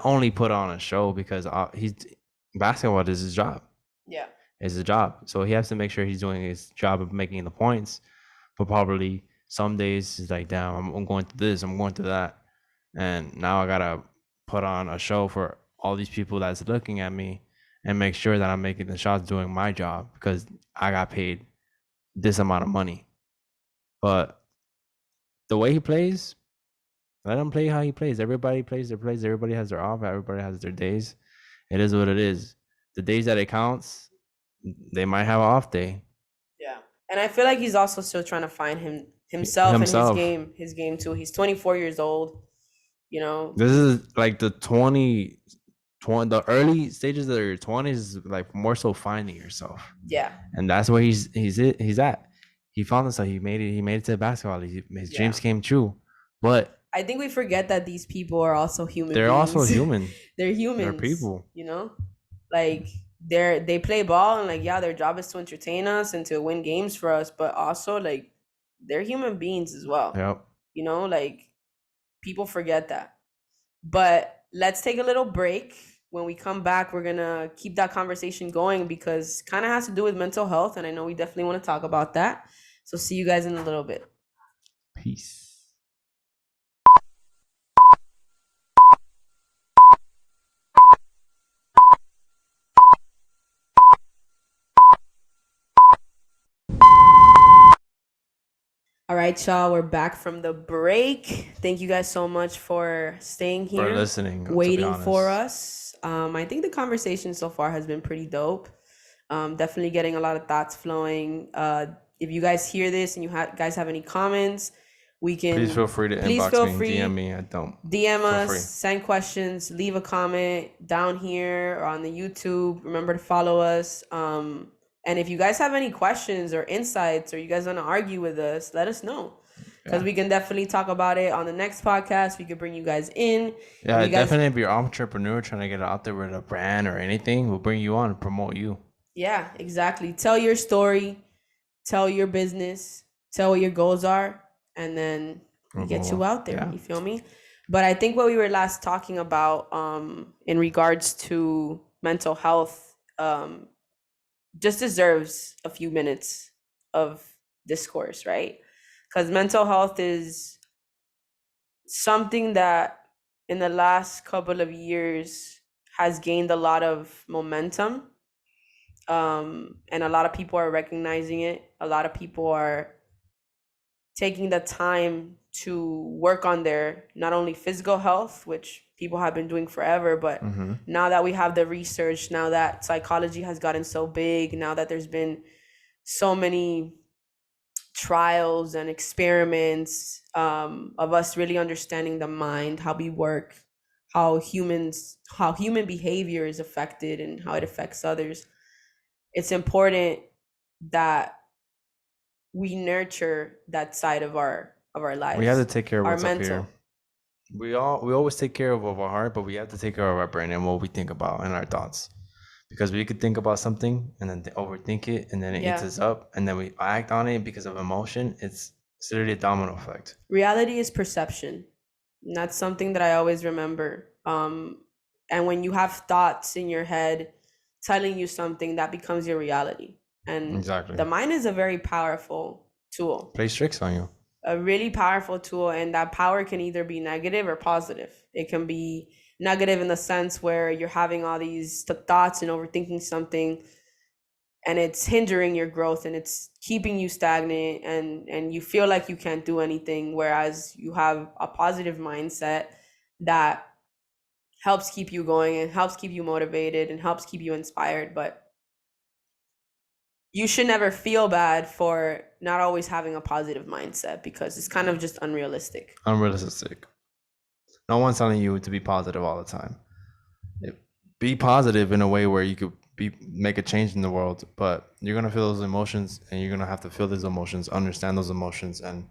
only put on a show because he's basketball is his job. Yeah, it's his job, so he has to make sure he's doing his job of making the points. But probably some days he's like, damn, I'm going through this, I'm going through that, and now I gotta put on a show for all these people that's looking at me and make sure that I'm making the shots, doing my job because I got paid this amount of money. But the way he plays, let him play how he plays. Everybody plays their plays. Everybody has their off. Everybody has their days. It is what it is. The days that it counts, they might have an off day. Yeah, and I feel like he's also still trying to find himself and his game too. He's 24 years old. You know, this is like the 20, the early stages of your 20s, like more so finding yourself. Yeah, and that's where he's at. He found himself. He made it to basketball. His dreams came true. But I think we forget that these people are also human. They're beings. also human. They're humans. They're people. You know, like they play ball and like their job is to entertain us and to win games for us. But also like they're human beings as well. Yep. You know, like people forget that. But let's take a little break. When we come back, we're gonna keep that conversation going because kind of has to do with mental health, and I know we definitely want to talk about that. So see you guys in a little bit. Peace. All right, y'all, we're back from the break. Thank you guys so much for staying here, for listening, waiting for us. I think the conversation so far has been pretty dope. Definitely getting a lot of thoughts flowing. If you guys hear this and you guys have any comments, we can. Please feel free to inbox me, DM me. I don't. DM us, send questions, leave a comment down here or on the YouTube. Remember to follow us. And if you guys have any questions or insights or you guys want to argue with us, let us know. Because we can definitely talk about it on the next podcast. We could bring you guys in. Yeah, definitely if you're an entrepreneur trying to get out there with a brand or anything, we'll bring you on and promote you. Yeah, exactly. Tell your story. Tell your business. Tell what your goals are. And then we get you out there. Yeah. You feel me? But I think what we were last talking about in regards to mental health just deserves a few minutes of discourse, right? Because mental health is something that in the last couple of years has gained a lot of momentum. And a lot of people are recognizing it. A lot of people are taking the time to work on their not only physical health, which people have been doing forever, but now that we have the research, now that psychology has gotten so big, now that there's been so many trials and experiments of us really understanding the mind, how we work, how human behavior is affected and how it affects others. It's important that we nurture that side of our lives. We have to take care of our what's up here. We always take care of our heart, but we have to take care of our brain and what we think about and our thoughts. Because we could think about something and then overthink it, and then it eats us up, and then we act on it because of emotion. It's literally a domino effect. Reality is perception. And that's something that I always remember. And when you have thoughts in your head telling you something, that becomes your reality. And exactly, the mind is a very powerful tool. Plays tricks on you. A really powerful tool, and that power can either be negative or positive. It can be negative in the sense where you're having all these thoughts and overthinking something, and it's hindering your growth and it's keeping you stagnant, and you feel like you can't do anything, whereas you have a positive mindset that helps keep you going and helps keep you motivated and helps keep you inspired. But you should never feel bad for not always having a positive mindset, because it's kind of just unrealistic. No one's telling you to be positive all the time. Be positive in a way where you could make a change in the world, but you're going to feel those emotions, and you're going to have to feel those emotions, understand those emotions, and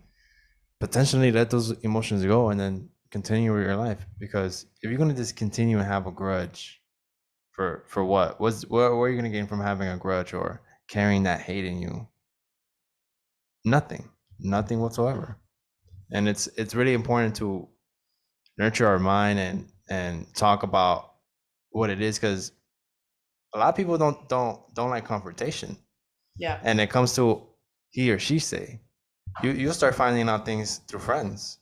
potentially let those emotions go and then continue with your life. Because if you're going to just continue and have a grudge for what are you going to gain from having a grudge or carrying that hate in you? Nothing whatsoever. And it's really important to nurture our mind and talk about what it is, because a lot of people don't like confrontation. Yeah. And it comes to he or she say, you'll start finding out things through friends.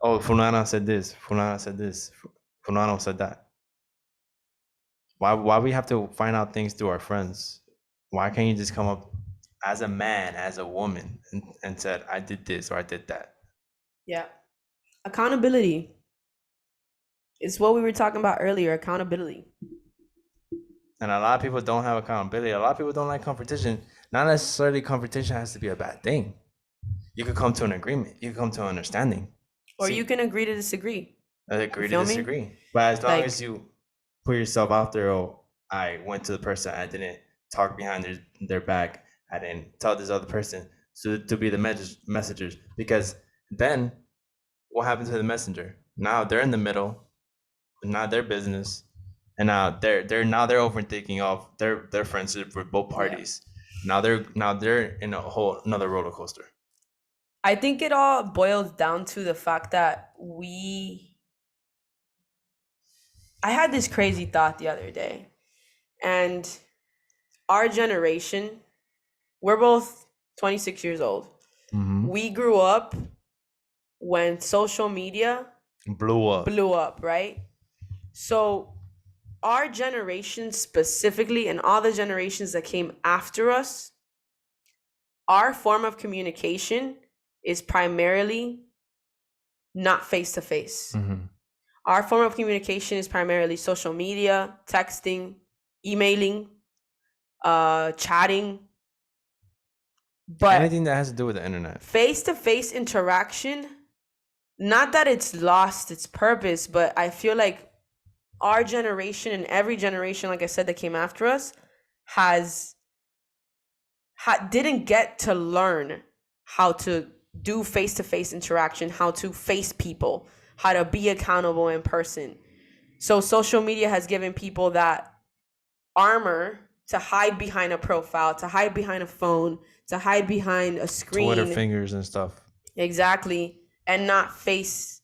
Oh, Fulana said this, Fulana said that. Why we have to find out things through our friends? Why can't you just come up as a man, as a woman, and said, I did this or I did that? Yeah. Accountability. It's what we were talking about earlier, accountability. And a lot of people don't have accountability. A lot of people don't like confrontation. Not necessarily confrontation has to be a bad thing. You could come to an agreement. You could come to an understanding. Or you can agree to disagree. Agree to disagree. But as long as you put yourself out there, oh, I went to the person, I didn't talk behind their back, I didn't tell this other person to be the messengers. Because then what happens to the messenger? Now they're in the middle, not their business. And now they're overthinking of their friendship with both parties. Yeah. Now they're in a whole another roller coaster. I think it all boils down to the fact that I had this crazy thought the other day, and our generation, we're both 26 years old. Mm-hmm. We grew up when social media blew up, right? So our generation specifically, and all the generations that came after us, our form of communication is primarily not face-to-face. Mm-hmm. Our form of communication is primarily social media, texting, emailing, chatting. But anything that has to do with the internet. Face-to-face interaction, not that it's lost its purpose, but I feel like our generation and every generation, like I said, that came after us didn't get to learn how to do face-to-face interaction, how to face people, how to be accountable in person. So social media has given people that armor to hide behind a profile, to hide behind a phone, to hide behind a screen. Twitter fingers and stuff. Exactly. And not face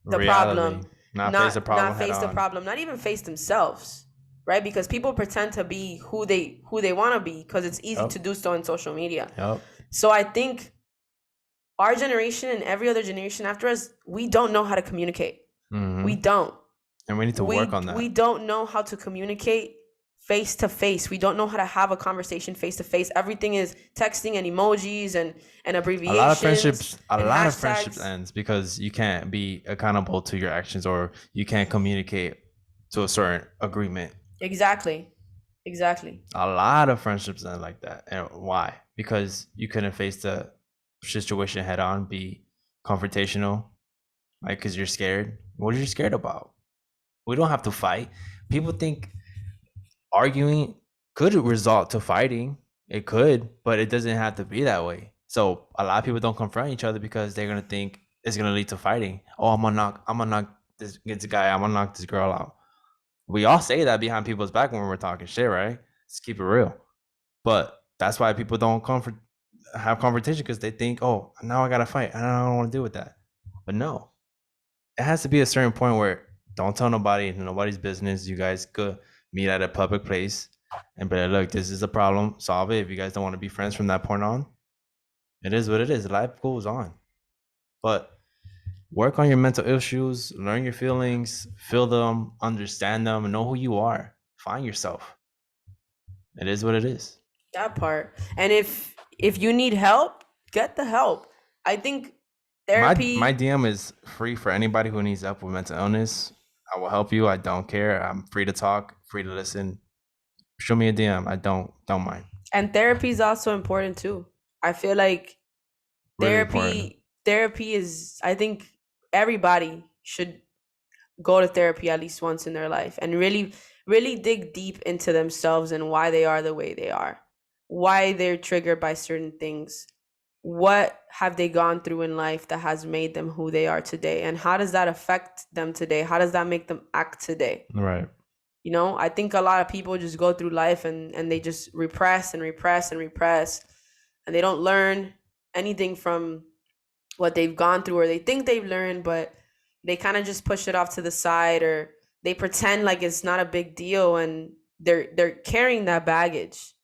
the reality. Problem. Not face the problem. Not face the problem. Not even face themselves. right? Because people pretend to be who they want to be because it's easy to do so in social media. So I think our generation and every other generation after us, we don't know how to communicate. We don't. And we need to work on that. We don't know how to communicate face to face. We don't know how to have a conversation face to face. Everything is texting and emojis and abbreviations. A lot of friendships ends because you can't be accountable to your actions, or you can't communicate to a certain agreement. Exactly. A lot of friendships end like that. And why? Because you couldn't face the situation head on, be confrontational, like, because you're scared. What are you scared about? We don't have to fight. People think arguing could result to fighting. It could, but it doesn't have to be that way. So a lot of people don't confront each other because they're gonna think it's gonna lead to fighting. Oh, I'm gonna knock this guy. I'm gonna knock this girl out. We all say that behind people's back when we're talking shit, right? Let's keep it real. But that's why people don't have confrontation, because they think, oh, now I gotta fight. I don't want to deal with that. But no, it has to be a certain point where don't tell nobody, nobody's business. You guys could meet at a public place and be like, look, this is a problem. Solve it. If you guys don't want to be friends from that point on, it is what it is. Life goes on. But work on your mental issues, learn your feelings, feel them, understand them, and know who you are. Find yourself. It is what it is. That part. And if you need help, get the help. I think therapy. My DM is free for anybody who needs help with mental illness. I will help you. I don't care. I'm free to talk, free to listen. Show me a DM. I don't mind. And therapy is also important too. I feel like therapy is, I think everybody should go to therapy at least once in their life and really dig deep into themselves and why they are the way they are, why they're triggered by certain things, what have they gone through in life that has made them who they are today, and how does that affect them today? How does that make them act today? Right. I think a lot of people just go through life and they just repress and they don't learn anything from what they've gone through, or they think they've learned, but they kind of just push it off to the side, or they pretend like it's not a big deal, and they're carrying that baggage.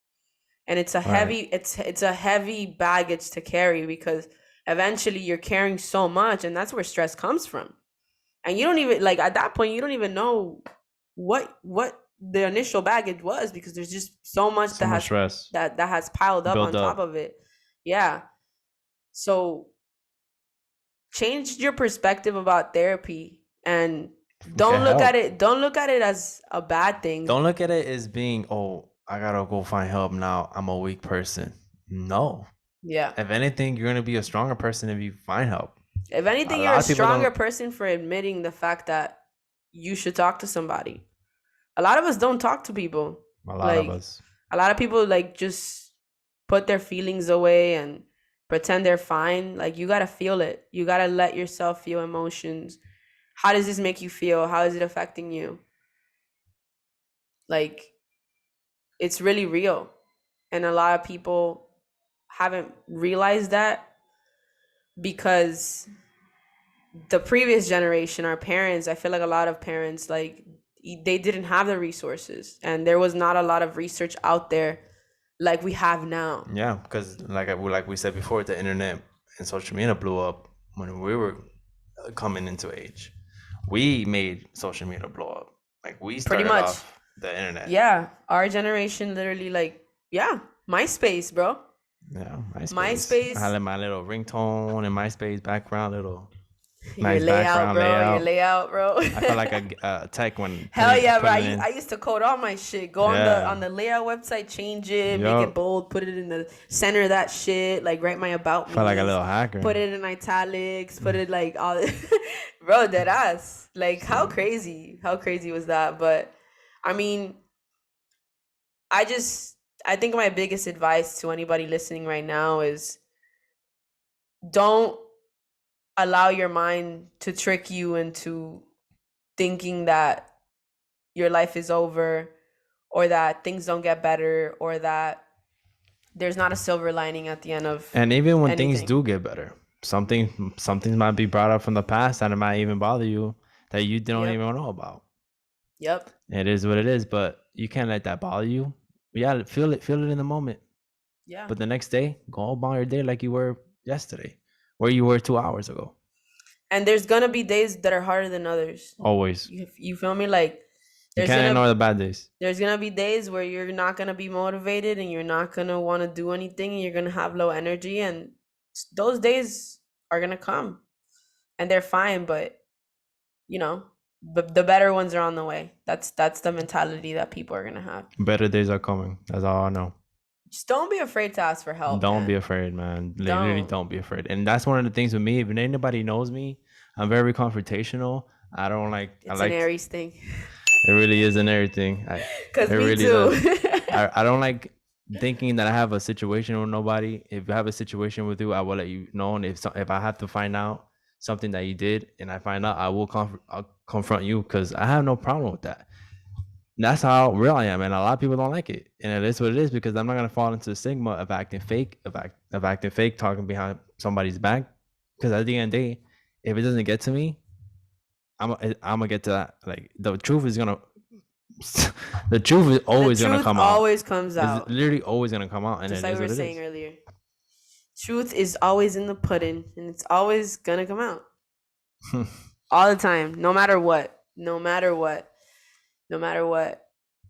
And it's a heavy it's a heavy baggage to carry, because eventually you're carrying so much, and that's where stress comes from. And you don't even, like, at that point you don't even know what the initial baggage was, because there's just so much stress that has piled up on top of it. Yeah. So change your perspective about therapy, and don't look at it as a bad thing. Don't look at it as being, oh, I gotta go find help now, I'm a weak person. No. Yeah. If anything, you're gonna be a stronger person if you find help. If anything, you're a stronger person for admitting the fact that you should talk to somebody. A lot of us don't talk to people. A lot of people just put their feelings away and pretend they're fine. Like, you gotta feel it. You gotta let yourself feel emotions. How does this make you feel? How is it affecting you? Like, it's really real. And a lot of people haven't realized that, because the previous generation, our parents, I feel like a lot of parents, they didn't have the resources, and there was not a lot of research out there like we have now. Yeah, because like we said before, the internet and social media blew up when we were coming into age. We made social media blow up. Like, we started off the internet. Yeah, our generation literally, MySpace, bro. Yeah, MySpace. I had my little ringtone and MySpace background, little nice layout, Your layout, bro. I felt like a tech when. Hell yeah, bro! I used to code all my shit. Go on the layout website, change it, make it bold, put it in the center of that shit. Like, write my about me. Felt like a little hacker. Put it in italics. Put it all. Bro, dead ass. Like, how crazy was that? But I mean, I think my biggest advice to anybody listening right now is, don't allow your mind to trick you into thinking that your life is over, or that things don't get better, or that there's not a silver lining at the end of. And even when things do get better, something might be brought up from the past that it might even bother you, that you don't even know about. Yep. It is what it is, but you can't let that bother you. Yeah, feel it in the moment. Yeah. But the next day, go about your day like you were yesterday, where you were 2 hours ago. And there's gonna be days that are harder than others. Always. You feel me? Like You can't ignore the bad days. there's gonna be days where you're not gonna be motivated and you're not gonna want to do anything and you're gonna have low energy, and those days are gonna come, and they're fine. But you know, the better ones are on the way. That's the mentality that people are gonna have. Better days are coming. That's all I know. Just don't be afraid to ask for help. Don't man. be afraid, man. Literally, don't be afraid. And that's one of the things with me. If anybody knows me, I'm very confrontational. I don't like. It's an Aries thing. It really is an Aries thing. Because me really too. I don't like thinking that I have a situation with nobody. If I have a situation with you, I will let you know. And if I have to find out something that you did, and I find out, I'll confront you, because I have no problem with that. That's how real I am, and a lot of people don't like it, and it is what it is, because I'm not gonna fall into the stigma of acting fake, talking behind somebody's back. Because at the end of the day, if it doesn't get to me, I'm gonna get to that. Like, the truth is gonna, the truth is always gonna come out. Always comes out. It's literally always gonna come out, and just like we were saying earlier. Truth is always in the pudding, and it's always gonna come out. All the time, no matter what.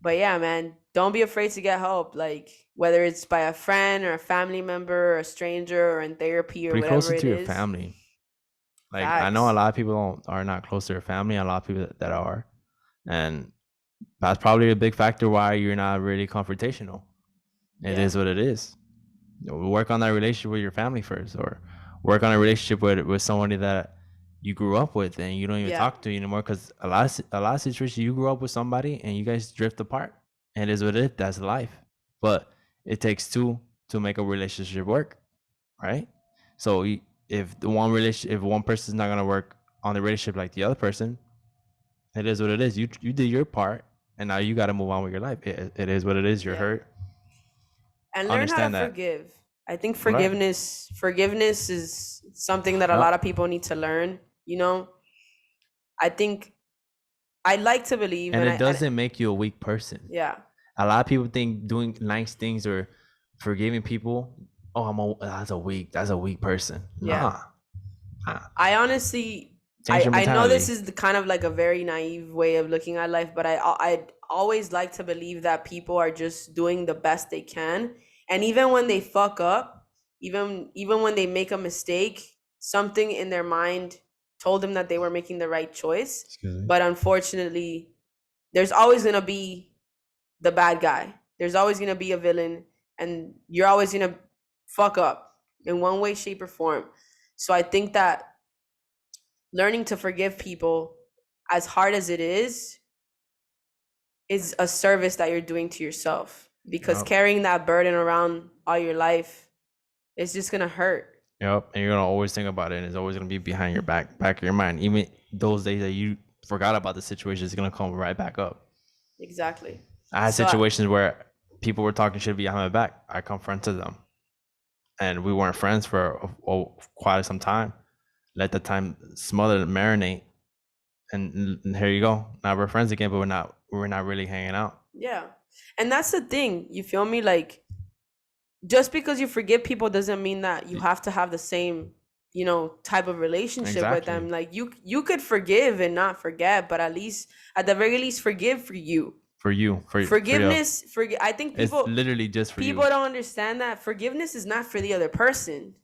But yeah, man, don't be afraid to get help. Like, whether it's by a friend or a family member or a stranger or in therapy or be whatever closer it to is. your family. Like, Facts. I know a lot of people are not close to their family. A lot of people that are, and that's probably a big factor why you're not really confrontational. It is what it is. Work on that relationship with your family first, or work on a relationship with somebody that you grew up with and you don't even talk to anymore, because a lot of situations you grew up with somebody and you guys drift apart, and it is what it is. That's life. But it takes two to make a relationship work, right? So if one person's not gonna work on the relationship like the other person, it is what it is. You did your part, and now you got to move on with your life. It is what it is. You're hurt, and learn how to forgive. I think forgiveness is something that a lot of people need to learn. You know, I think I'd like to believe, and it doesn't make you a weak person. Yeah, a lot of people think doing nice things or forgiving people, that's a weak person. Yeah. I honestly, I know this is the kind of like a very naive way of looking at life, but I always like to believe that people are just doing the best they can, and even when they fuck up, even when they make a mistake, something in their mind told them that they were making the right choice. But unfortunately, there's always gonna be the bad guy. There's always gonna be a villain, and you're always gonna fuck up in one way, shape, or form. So I think that learning to forgive people, as hard as it is a service that you're doing to yourself, because carrying that burden around all your life is just gonna hurt. Yep, and you're gonna always think about it, and it's always gonna be behind your back of your mind. Even those days that you forgot about the situation, is gonna come right back up. Exactly. I had situations where people were talking shit behind my back. I confronted them, and we weren't friends for quite some time. Let the time smother and marinate, and here you go. Now we're friends again, but we're not really hanging out. Yeah, and that's the thing. You feel me? Like, just because you forgive people doesn't mean that you have to have the same, type of relationship with them. Like, you could forgive and not forget, but at the very least, forgive for you. Forgiveness. I think people, it's literally just for people don't understand that forgiveness is not for the other person.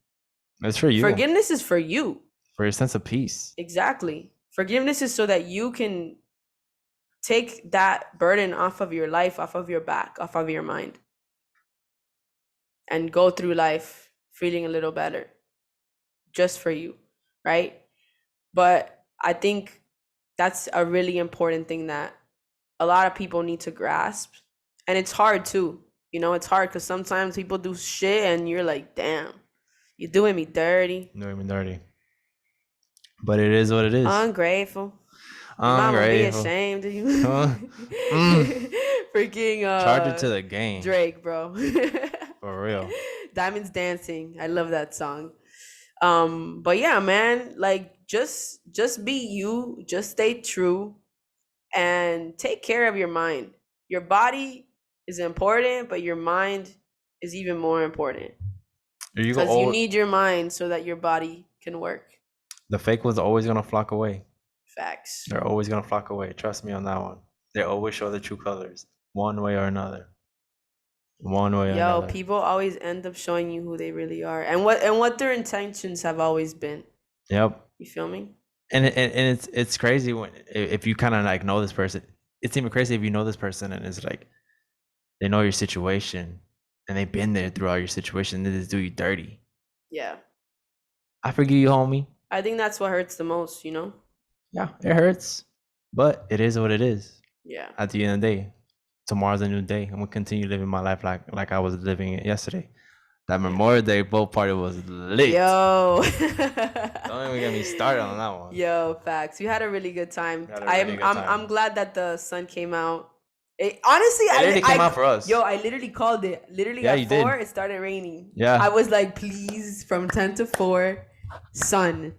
It's for you. Forgiveness is for you. For your sense of peace. Exactly. Forgiveness is so that you can take that burden off of your life, off of your back, off of your mind, and go through life feeling a little better, just for you, right? But I think that's a really important thing that a lot of people need to grasp. And it's hard too. It's hard because sometimes people do shit and you're like, damn, you're doing me dirty. But it is what it is. Ungrateful. Mama be ashamed of you. Freaking charge it to the game. Drake, bro. For real. Diamonds Dancing. I love that song. But yeah, man, like just be you, just stay true, and take care of your mind. Your body is important, but your mind is even more important because you need your mind so that your body can work. The fake ones are always gonna flock away. Facts. They're always gonna flock away. Trust me on that one. They always show the true colors, one way or another. One way or another. People always end up showing you who they really are and what their intentions have always been. Yep. You feel me? And it's crazy when if you kind of like know this person. It's even crazy if you know this person and it's like they know your situation and they've been there throughout your situation. They just do you dirty. Yeah. I forgive you, homie. I think that's what hurts the most, you know? Yeah, it hurts, but it is what it is. Yeah. At the end of the day, tomorrow's a new day. I'm gonna continue living my life like I was living it yesterday. That Memorial Day boat party was lit. Yo. Don't even get me started on that one. Yo, facts. We had a really good time. I'm glad that the sun came out. Honestly, it literally came out for us. Yo, I literally called it. Literally at 4, it started raining. Yeah. I was like, please, from 10 to 4, sun.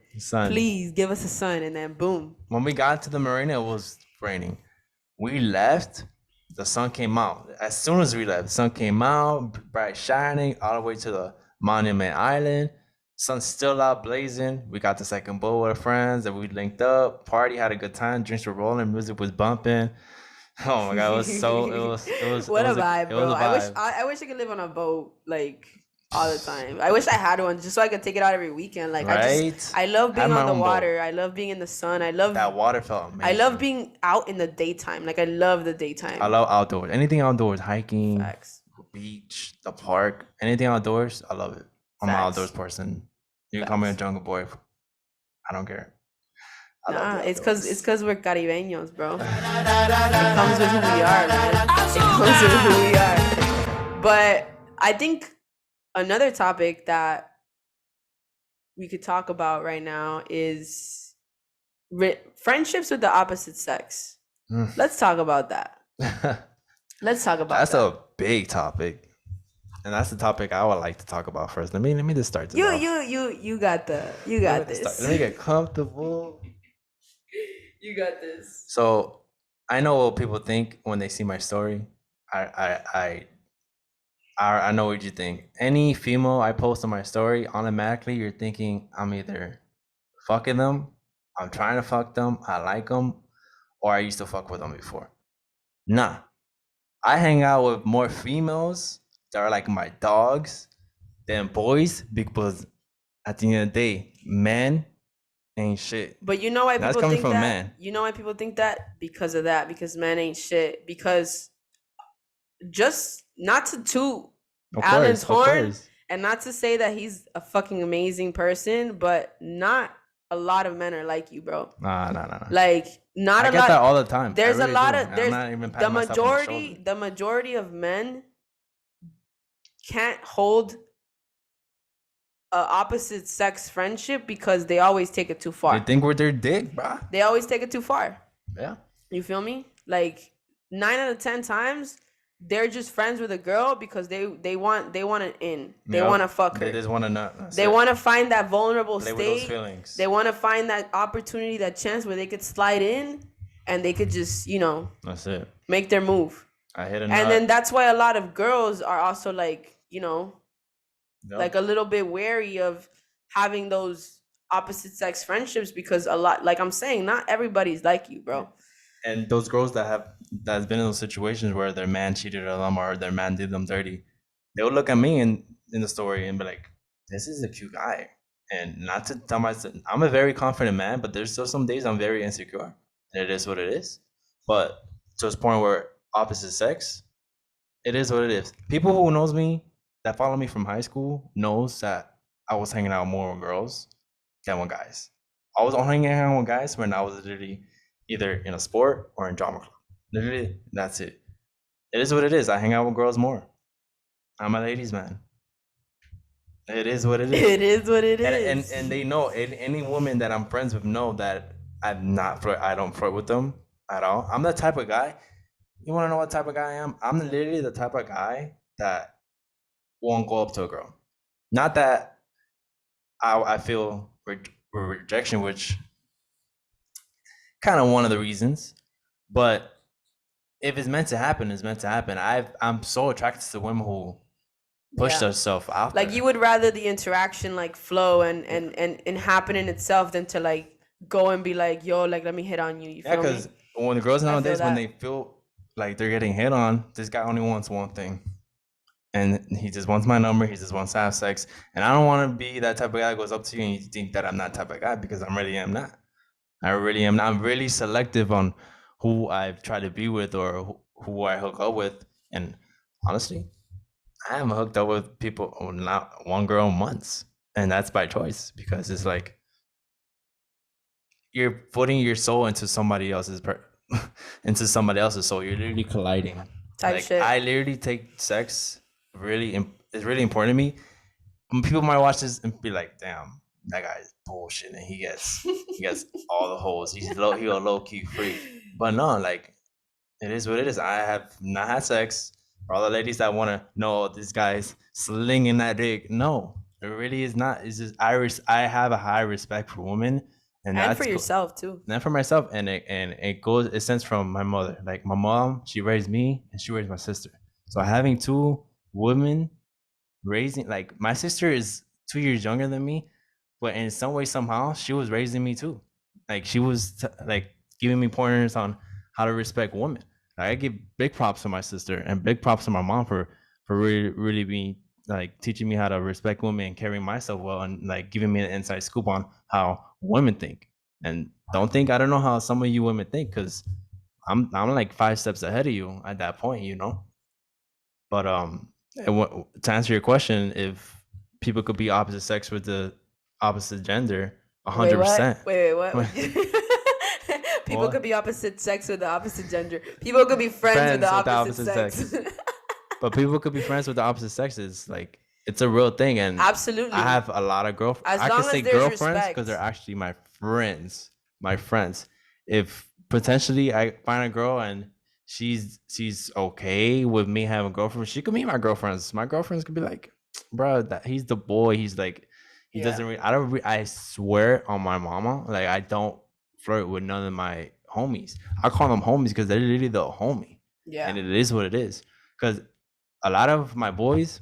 Please give us a sun, and then boom. When we got to the marina, it was raining. We left. The sun came out. As soon as we left, the sun came out, bright shining, all the way to the Monument Island. Sun's still out blazing. We got the second boat with our friends, and we linked up. Party, had a good time. Drinks were rolling, music was bumping. Oh my god, it was what a vibe, bro. I wish I could live on a boat like all the time. I wish I had one just so I could take it out every weekend. Like right? I love being on the water. I love being in the sun. I love that water felt amazing. I love being out in the daytime. Like I love the daytime. I love outdoors. Anything outdoors, hiking, Facts. Beach, the park, anything outdoors, I love it. I'm an outdoors person. You can call me a jungle boy. I don't care. Nah, it's cause we're Caribeños, bro. It comes with who we are, man. It comes with who we are. But I think another topic that we could talk about right now is friendships with the opposite sex. Let's talk about that. Let's talk about that's a big topic, and that's the topic I would like to talk about first. Let me just start this off. You got this. Let me get comfortable. You got this. So I know what people think when they see my story. I know what you think. Any female I post on my story, automatically you're thinking I'm either fucking them, I'm trying to fuck them, I like them, or I used to fuck with them before. Nah. I hang out with more females that are like my dogs than boys because at the end of the day, men ain't shit. But you know why people think that? Man. You know why people think that? Because of that. Because men ain't shit. Because just not to toot Alan's horn and not to say that he's a fucking amazing person, but not a lot of men are like you, bro. Nah. Like not I a get lot. That all the time. There's really a lot do. of there's the majority of men can't hold a opposite sex friendship because they always take it too far. They think we're their dick, bro. They always take it too far. Yeah. You feel me? Like 9 out of 10 times they're just friends with a girl because they want an in. They want to fuck her. They just want to know. They want to find that vulnerable state. With those feelings. They want to find that opportunity, that chance where they could slide in and they could just, that's it. Make their move. I hit a nut. And then that's why a lot of girls are also like, like a little bit wary of having those opposite sex friendships because a lot, like I'm saying, not everybody's like you, bro. And those girls that's been in those situations where their man cheated on them or their man did them dirty, they would look at me in the story and be like, "This is a cute guy." And not to tell myself, I'm a very confident man, but there's still some days I'm very insecure, and it is what it is. But to this point where opposite sex, it is what it is. People who knows me, that follow me from high school, knows that I was hanging out more with girls than with guys. I was only hanging out with guys when I was literally either in a sport or in drama club. Literally, that's it. It is what it is. I hang out with girls more. I'm a ladies' man. It is what it is. It is what it is. And they know, any woman that I'm friends with know that I don't flirt with them at all. I'm the type of guy, you want to know what type of guy I am? I'm literally the type of guy that won't go up to a girl. Not that I feel rejection, which kind of one of the reasons, But if it's meant to happen, it's meant to happen. I'm so attracted to women who push themselves out Like there. you would rather the interaction like flow and happen in itself than to like go and be like, yo, like let me hit on you. You Yeah, feel me? because when the girls I feel nowadays, when that. they feel like they're getting hit on, this guy only wants one thing. And he just wants my number. He just wants to have sex. And I don't want to be that type of guy that goes up to you and you think that I'm that type of guy, because I really am not. I really am not. I'm really selective on who I've tried to be with or who I hook up with. And honestly, I haven't hooked up with people, not one girl in months. And that's by choice, because it's like you're putting your soul into somebody else's into somebody else's soul. You're literally colliding. Type Like shit. I literally take sex it's really important to me. When people might watch this and be like, "Damn, that guy is bullshit," and he gets all the hoes. He a low key freak. But no, like it is what it is. I have not had sex. For all the ladies that want to know this guy's slinging that dick, no, it really is not. It's just I have a high respect for women, and And for that's yourself too. not for myself, and it stems from my mother. Like my mom, she raised me and she raised my sister. So having two women raising, like my sister is 2 years younger than me, but in some way somehow she was raising me too. Like she was like giving me pointers on how to respect women. Like, I give big props to my sister and big props to my mom for really being like teaching me how to respect women and carrying myself well, and like giving me an inside scoop on how women think. And I don't know how some of you women think, because I'm like 5 steps ahead of you at that point, you know. But to answer your question, if people could be opposite sex with the opposite gender, Wait, what? 100%. Wait, what? People What? could be opposite sex with the opposite gender. People could be friends with the opposite sex. But people could be friends with the opposite sexes. Like it's a real thing, and Absolutely. I have a lot of girlfriends. As I long could as say there's girlfriends because respect. they're actually my friends. My friends. If potentially I find a girl and she's okay with me having a girlfriend, she could meet my girlfriends. My girlfriends could be like, bro, that he's the boy. He's like, he doesn't. I swear on my mama, like I don't flirt with none of my homies. I call them homies because they're literally the homie. Yeah. And it is what it is. Because a lot of my boys,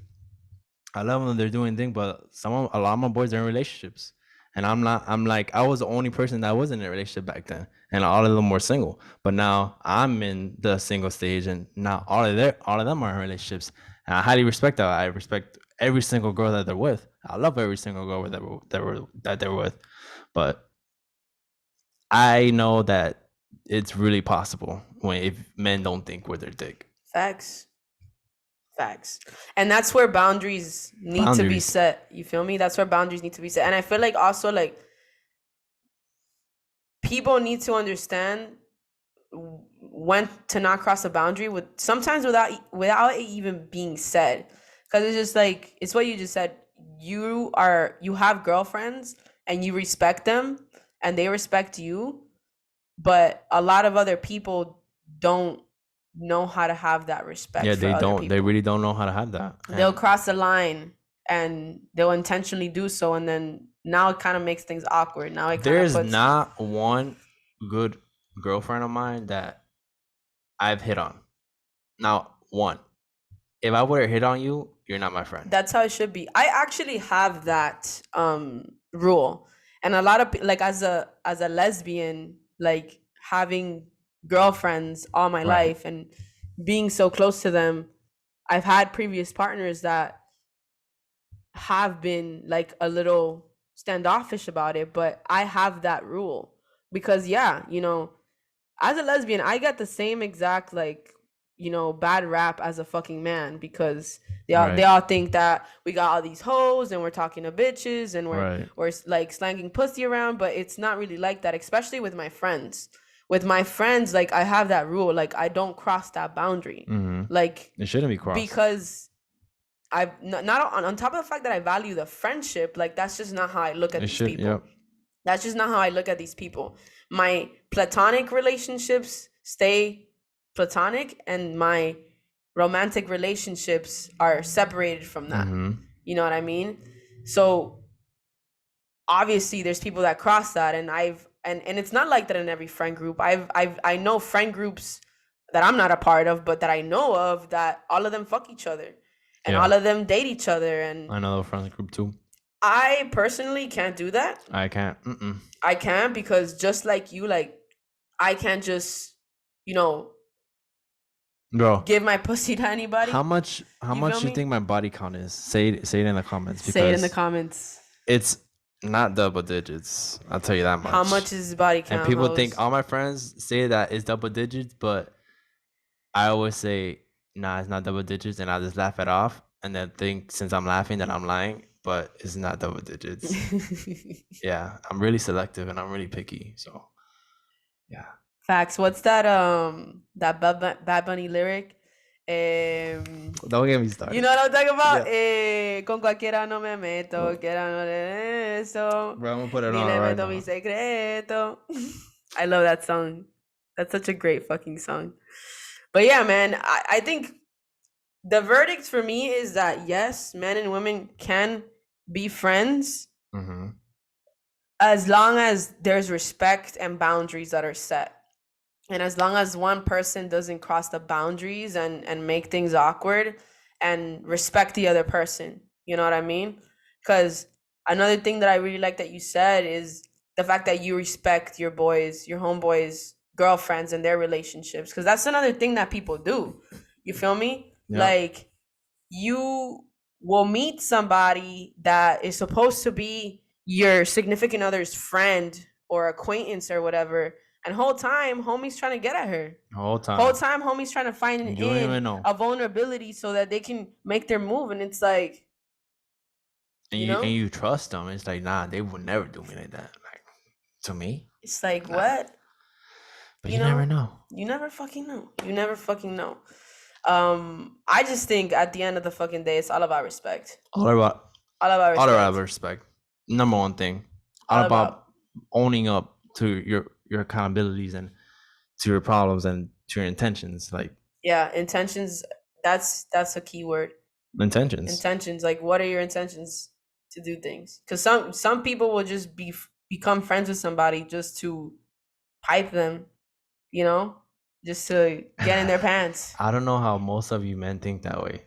I love them, they're doing things, but a lot of my boys are in relationships. And I'm not, I'm like, I was the only person that wasn't in a relationship back then. And all of them were single. But now I'm in the single stage, and now all of them are in relationships. And I highly respect that. I respect every single girl that they're with. I love every single girl that they're with. But I know that it's really possible if men don't think with their dick. Facts. And that's where boundaries need to be set. You feel me? That's where boundaries need to be set. And I feel like also like people need to understand when to not cross a boundary sometimes without it even being said. Because it's just like, it's what you just said. You have girlfriends and you respect them and they respect you, but a lot of other people don't know how to have that respect. Yeah, they don't. They really don't know how to have that. They'll cross the line and they'll intentionally do so, and then now it kind of makes things awkward. Now there's not one good girlfriend of mine that I've hit on. Not one. If I were to hit on you, you're not my friend. That's how it should be. I actually have that rule, and a lot of like as a lesbian, like having girlfriends all my life and being so close to them, I've had previous partners that have been like a little standoffish about it, but I have that rule because you know, as a lesbian, I get the same exact like, you know, bad rap as a fucking man because they all think that we got all these hoes and we're talking to bitches and we're like slanging pussy around, but it's not really like that, especially with my friends. With my friends, like I have that rule, like I don't cross that boundary. Like it shouldn't be crossed because I've not on top of the fact that I value the friendship, like that's just not how I look at these people. Yep. That's just not how I look at these people. My platonic relationships stay platonic and my romantic relationships are separated from that. You know what I mean? So obviously there's people that cross that, and I've and it's not like that in every friend group. I know friend groups that I'm not a part of, but that I know of, that all of them fuck each other, and all of them date each other. And I know a friend group too. I personally can't do that. I can't. I can't, because just like you, like, I can't just, Bro, give my pussy to anybody. How much you think my body count is? Say it in the comments. Say it in the comments. It's not double digits. I'll tell you that much. How much is body count? And people think, all my friends say that it's double digits, but I always say, nah, it's not double digits, and I just laugh it off, and then think, since I'm laughing, that I'm lying, but it's not double digits. Yeah, I'm really selective and I'm really picky, so yeah. Facts. What's that Bad Bunny lyric? Don't get me started. You know what I'm talking about? Yeah. Con cualquiera no me meto, quiera no le eso. Bro, I'm gonna put it Ni on le right meto now. mi secreto. I love that song. That's such a great fucking song. But yeah, man, I think the verdict for me is that yes, men and women can be friends, as long as there's respect and boundaries that are set. And as long as one person doesn't cross the boundaries and make things awkward, and respect the other person. You know what I mean? Because another thing that I really like that you said is the fact that you respect your boys, your homeboys, girlfriends, and their relationships. Because that's another thing that people do. You feel me? Yeah. Like, you will meet somebody that is supposed to be your significant other's friend or acquaintance or whatever, and whole time homie's trying to get at her. Whole time homie's trying to find a vulnerability so that they can make their move. And it's like, and you trust them. It's like, nah, they would never do me like that. Like, to me, it's like, nah. What? But you never know. You never fucking know. You never fucking know. I just think at the end of the fucking day, it's all about respect. All about respect. Number one thing. All about owning up to your accountabilities and to your problems and to your intentions. Like, yeah, intentions. That's a key word. Intentions. Like, what are your intentions to do things? Because some people will just become friends with somebody just to pipe them, just to get in their pants. I don't know how most of you men think that way.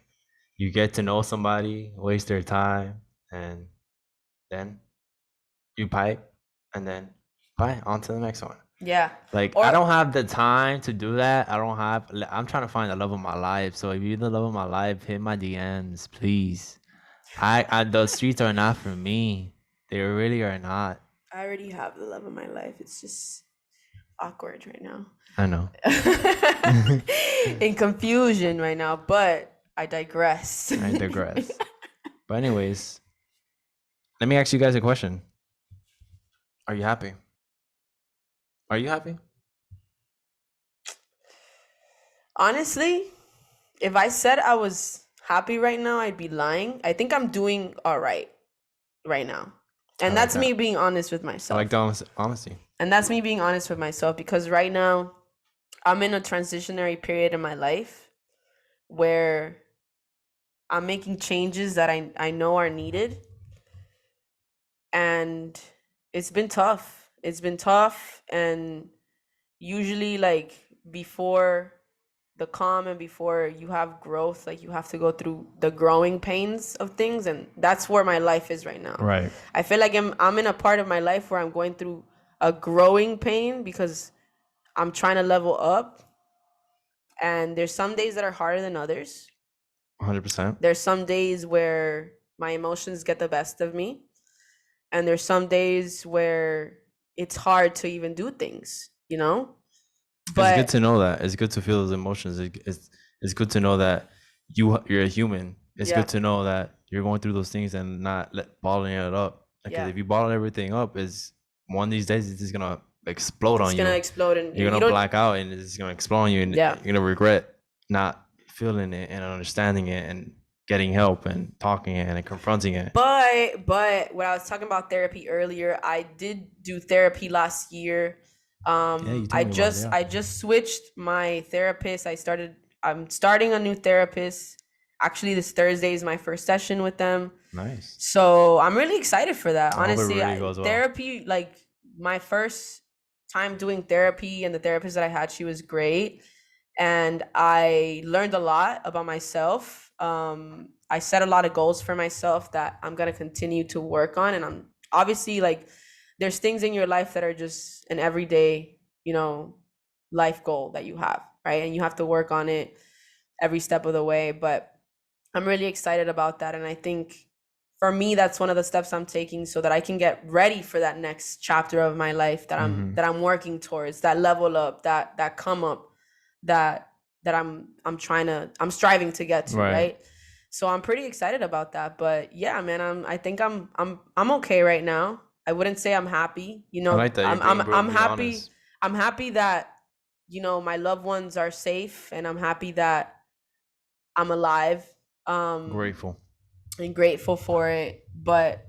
You get to know somebody, waste their time, and then you pipe, and then bye, on to the next one. Yeah. Like, I don't have the time to do that. I'm trying to find the love of my life. So if you're the love of my life, hit my DMs, please. The streets are not for me. They really are not. I already have the love of my life. It's just awkward right now. I know. In confusion right now, but I digress. But anyways, let me ask you guys a question. Are you happy? Are you happy? Honestly, if I said I was happy right now, I'd be lying. I think I'm doing all right now. And that's me being honest with myself. I like the honesty. And that's me being honest with myself, because right now I'm in a transitionary period in my life where I'm making changes that I know are needed. And it's been tough. And usually, like, before the calm and before you have growth, like, you have to go through the growing pains of things, and that's where my life is right now. Right. I feel like I'm in a part of my life where I'm going through a growing pain because I'm trying to level up, and there's some days that are harder than others. 100%. There's some days where my emotions get the best of me, and there's some days where it's hard to even do things, But it's good to know that. It's good to feel those emotions. It's good to know that you're a human. It's good to know that you're going through those things and not bottling it up. Because if you bottle everything up, is one of these days it's just gonna explode on you. It's gonna explode, and you're gonna black out, and it's gonna explode on you, and you're gonna regret not feeling it and understanding it and getting help and talking it and confronting it. But when I was talking about therapy earlier, I did do therapy last year. I just switched my therapist. I'm starting a new therapist. Actually, this Thursday is my first session with them. Nice. So I'm really excited for that. Honestly, therapy, like, my first time doing therapy, and the therapist that I had, she was great, and I learned a lot about myself. I set a lot of goals for myself that I'm gonna continue to work on, and I'm obviously like, there's things in your life that are just an everyday, life goal that you have, right? And you have to work on it every step of the way. But I'm really excited about that, and I think for me that's one of the steps I'm taking so that I can get ready for that next chapter of my life that I'm working towards, that level up, that come up, that I'm striving to get to, right? So I'm pretty excited about that. But yeah, man, I think I'm okay right now. I wouldn't say I'm happy. I like that. I'm happy. Honest. I'm happy that my loved ones are safe, and I'm happy that I'm alive. Grateful. And grateful for it. But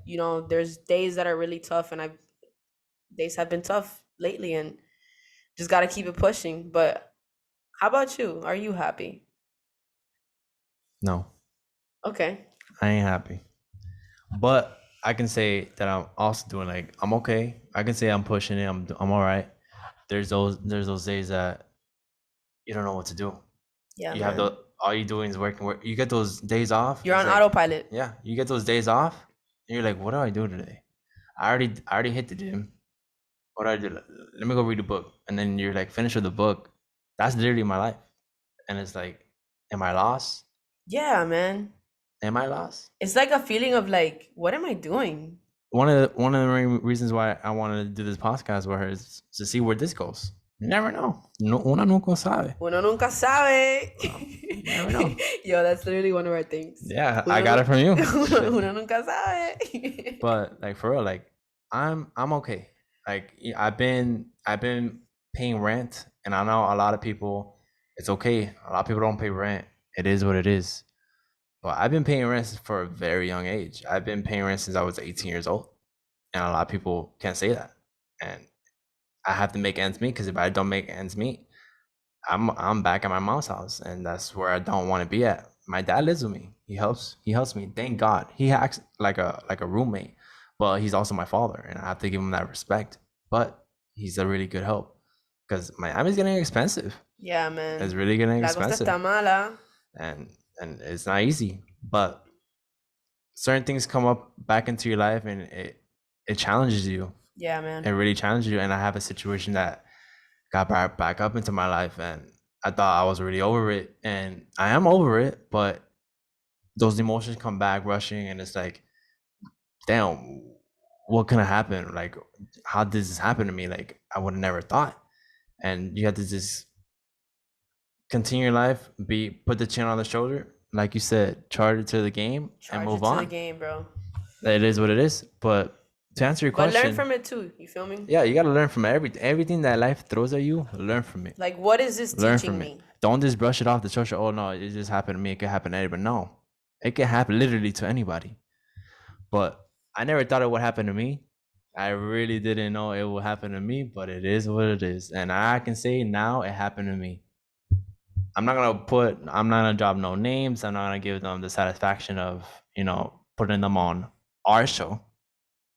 there's days that are really tough, and days have been tough lately, and just got to keep it pushing. But how about you? Are you happy? No. Okay. I ain't happy, but I can say that I'm also doing, like, I'm okay. I can say I'm pushing it. I'm all right. There's those days that you don't know what to do. Yeah, you have all you doing is working. You get those days off. You're on autopilot. Yeah, you get those days off, and you're like, what do I do today? I already hit the gym. What do I do? Let me go read a book. And then you're like, finish with the book. That's literally my life. And it's like, am I lost? Yeah, man. Am I lost? It's like a feeling of like, what am I doing? One of the main reasons why I wanted to do this podcast with her is to see where this goes. You never know. Uno nunca sabe. Uno nunca sabe. You never know. Yo, that's literally one of our things. Yeah, I got it from you. Uno nunca sabe. But like, for real, like, I'm okay. Like, I've been paying rent, and I know a lot of people, it's okay. A lot of people don't pay rent. It is what it is. But I've been paying rent for a very young age. I've been paying rent since I was 18 years old. And a lot of people can't say that. And I have to make ends meet, because if I don't make ends meet, I'm back at my mom's house, and that's where I don't want to be at. My dad lives with me. He helps me. Thank God. He acts like a roommate, but he's also my father, and I have to give him that respect. But he's a really good help, because Miami's getting expensive. Yeah, man. It's really getting expensive. La costa está mala. And it's not easy, but certain things come up back into your life, and it challenges you. Yeah, man. It really challenges you. And I have a situation that got back up into my life, and I thought I was really over it, and I am over it, but those emotions come back rushing, and it's like, damn, what can happen? Like, how did this happen to me? Like, I would have never thought. And you have to just continue your life, put the chin on the shoulder, like you said, charge it to the game, and move on. To the game, bro. It is what it is. But to answer your question, but learn from it too. You feel me? Yeah, you gotta learn from everything that life throws at you. Learn from it. Like, what is this teaching me? Don't just brush it off the shoulder. Oh no, it just happened to me. It could happen to anybody. No, it can happen literally to anybody. But I never thought it would happen to me. I really didn't know it would happen to me, but it is what it is. And I can say now it happened to me. I'm not gonna drop no names. I'm not gonna give them the satisfaction of, putting them on our show,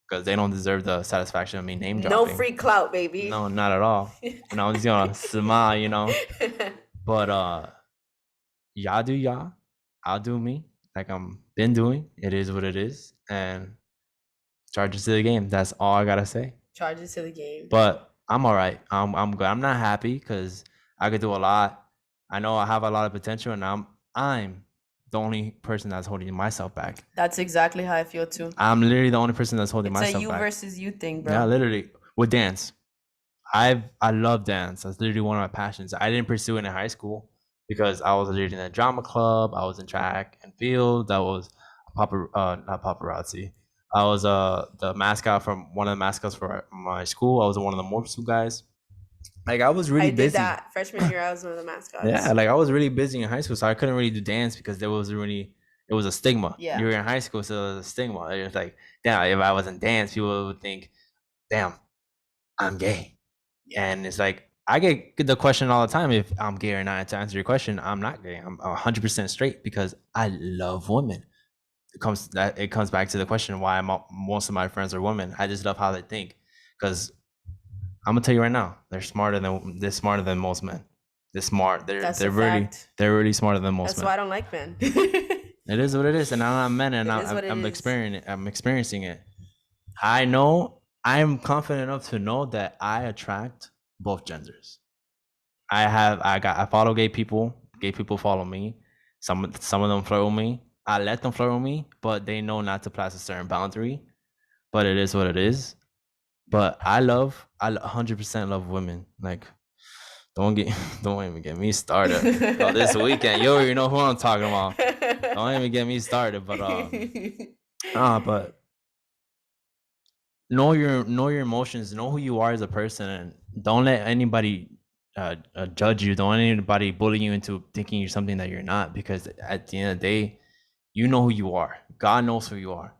because they don't deserve the satisfaction of me name dropping. No free clout, baby. No, not at all. I'm just gonna smile, But y'all do y'all, I'll do me, like I'm been doing. It is what it is, and charges to the game. That's all I gotta say. Charges to the game. But I'm all right. I'm good. I'm not happy, because I could do a lot. I know I have a lot of potential, and I'm the only person that's holding myself back. That's exactly how I feel too. I'm literally the only person that's holding myself back. It's a you versus you thing, bro. Yeah, literally. With dance, I love dance. That's literally one of my passions. I didn't pursue it in high school because I was literally in a drama club. I was in track and field. I was not paparazzi. I was the mascot from one of the mascots for my school. I was one of the morph guys. Like, I was really busy. I did that freshman year. I was one of the mascots. Yeah, like I was really busy in high school, so I couldn't really do dance because it was a stigma. Yeah. You were in high school, so it was a stigma. It was like, damn, if I wasn't dance, people would think, damn, I'm gay. And it's like, I get the question all the time if I'm gay or not. To answer your question, I'm not gay. I'm 100% straight because I love women. It comes back to the question why most of my friends are women. I just love how they think, because I'm gonna tell you right now, they're smarter than most men. They're smart. That's They're a really fact. they're really smarter than most That's men. why I don't like men. It is what it is, and I'm not men, and It is what it I'm is. experiencing it. I know I'm confident enough to know that I attract both genders. I follow gay people. Gay people follow me. Some of them flirt with me. I let them flirt with me, but they know not to pass a certain boundary. But it is what it is. But I 100% love women. Like, don't even get me started. Yo, this weekend, you know who I'm talking about. Don't even get me started. But but know your emotions. Know who you are as a person, and don't let anybody judge you. Don't let anybody bully you into thinking you're something that you're not. Because at the end of the day, you know who you are. God knows who you are,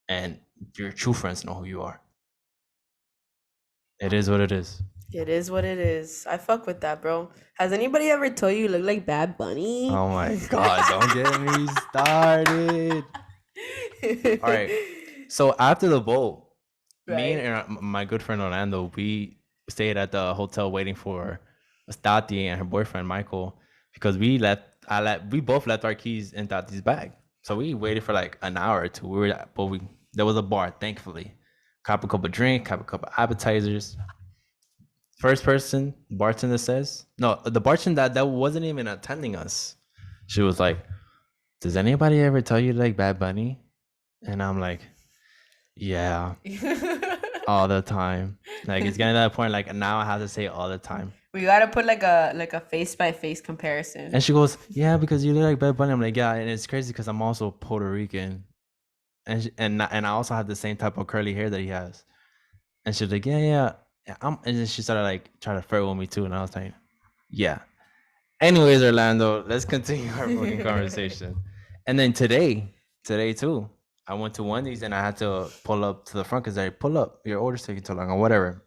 and your true friends know who you are. It is what it is. It is what it is. I fuck with that, bro. Has anybody ever told you look like Bad Bunny? Oh my God, don't get me started. All right. So after the boat, me and my good friend Orlando, we stayed at the hotel waiting for Stati and her boyfriend Michael because we both left our keys in Tati's bag. So we waited for like an hour or two. There was a bar, thankfully. Cop a cup of drink, cop a cup of appetizers. First person, bartender says, no, the bartender that wasn't even attending us. She was like, does anybody ever tell you like Bad Bunny? And I'm like, yeah, all the time. Like, it's getting to that point, like, now I have to say it all the time. We gotta put like a face by face comparison. And she goes, yeah, because you look like Bad Bunny. I'm like, yeah, and it's crazy because I'm also Puerto Rican. And I also have the same type of curly hair that he has. And she's like, yeah. And then she started like trying to flirt with me too. And I was like, yeah. Anyways, Orlando, let's continue our fucking conversation. And then today too, I went to Wendy's and I had to pull up to the front because I pull up, your order's taking too long or whatever.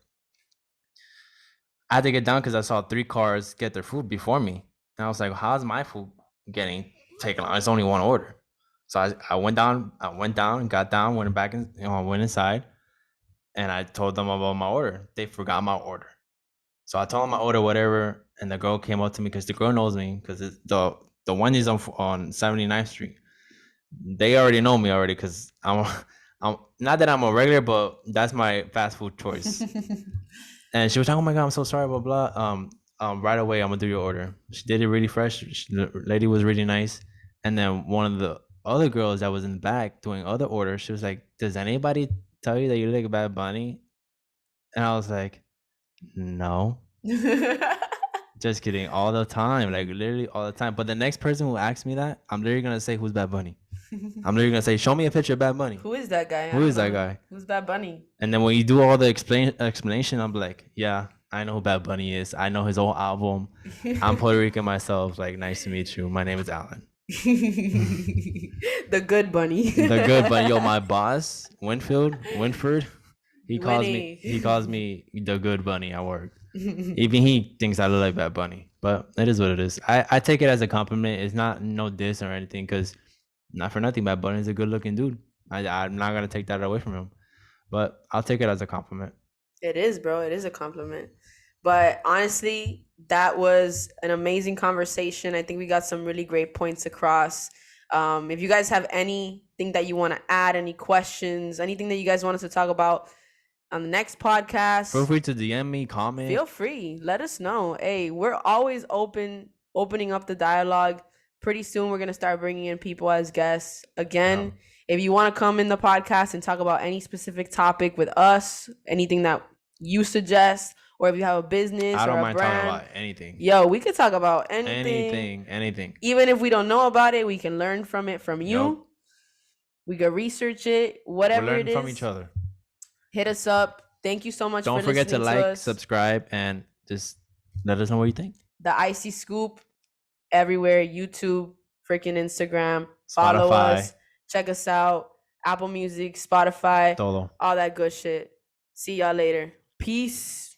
I had to get down because I saw 3 cars get their food before me. And I was like, how's my food getting taken long? It's only one order. So I went down, got down, went back, went inside, and I told them about my order. They forgot my order. So I told them my order, whatever, and the girl came up to me because the girl knows me because the Wendy's on 79th Street. They already know me already because I'm not that I'm a regular, but that's my fast food choice. And she was like, "Oh my God, I'm so sorry, blah blah. Right away, I'm gonna do your order." She did it really fresh. The lady was really nice. And then one of the other girls that was in the back doing other orders, she was like, "Does anybody tell you that you look like Bad Bunny?" And I was like, "No." Just kidding. All the time, like literally all the time. But the next person who asks me that, I'm literally gonna say, "Who's Bad Bunny?" I'm literally gonna say, "Show me a picture of Bad Bunny." Who is that guy? Who is that guy? Who's Bad Bunny? And then when you do all the explanation, I'm like, yeah, I know who Bad Bunny is. I know his whole album. I'm Puerto Rican myself. Like, nice to meet you. My name is Allen. The good bunny. The good bunny. Yo, my boss, Winford, he calls me the good bunny at work. Even he thinks I look like Bad Bunny, but it is what it is. I take it as a compliment. It's not no diss or anything, because not for nothing, Bad Bunny is a good looking dude. I'm not gonna take that away from him, but I'll take it as a compliment. It is, bro. It is a compliment. But honestly, that was an amazing conversation. I think we got some really great points across. If you guys have anything that you want to add, any questions, anything that you guys want us to talk about on the next podcast, feel free to DM me, comment. Feel free. Let us know. Hey, we're always opening up the dialogue. Pretty soon we're going to start bringing in people as guests. Again, if you want to come in the podcast and talk about any specific topic with us, anything that you suggest, or if you have a business I don't or a mind brand, talking about anything. Yo, we could talk about anything. Anything. Even if we don't know about it, we can learn from it from you. Yep. We can research it, whatever it is. From each other. Hit us up. Thank you so much. Don't forget to like, subscribe, and just let us know what you think. The ICY Scoop everywhere, YouTube, freaking Instagram. Follow us. Check us out. Apple Music, Spotify, Todo. all that good shit. See y'all later. Peace.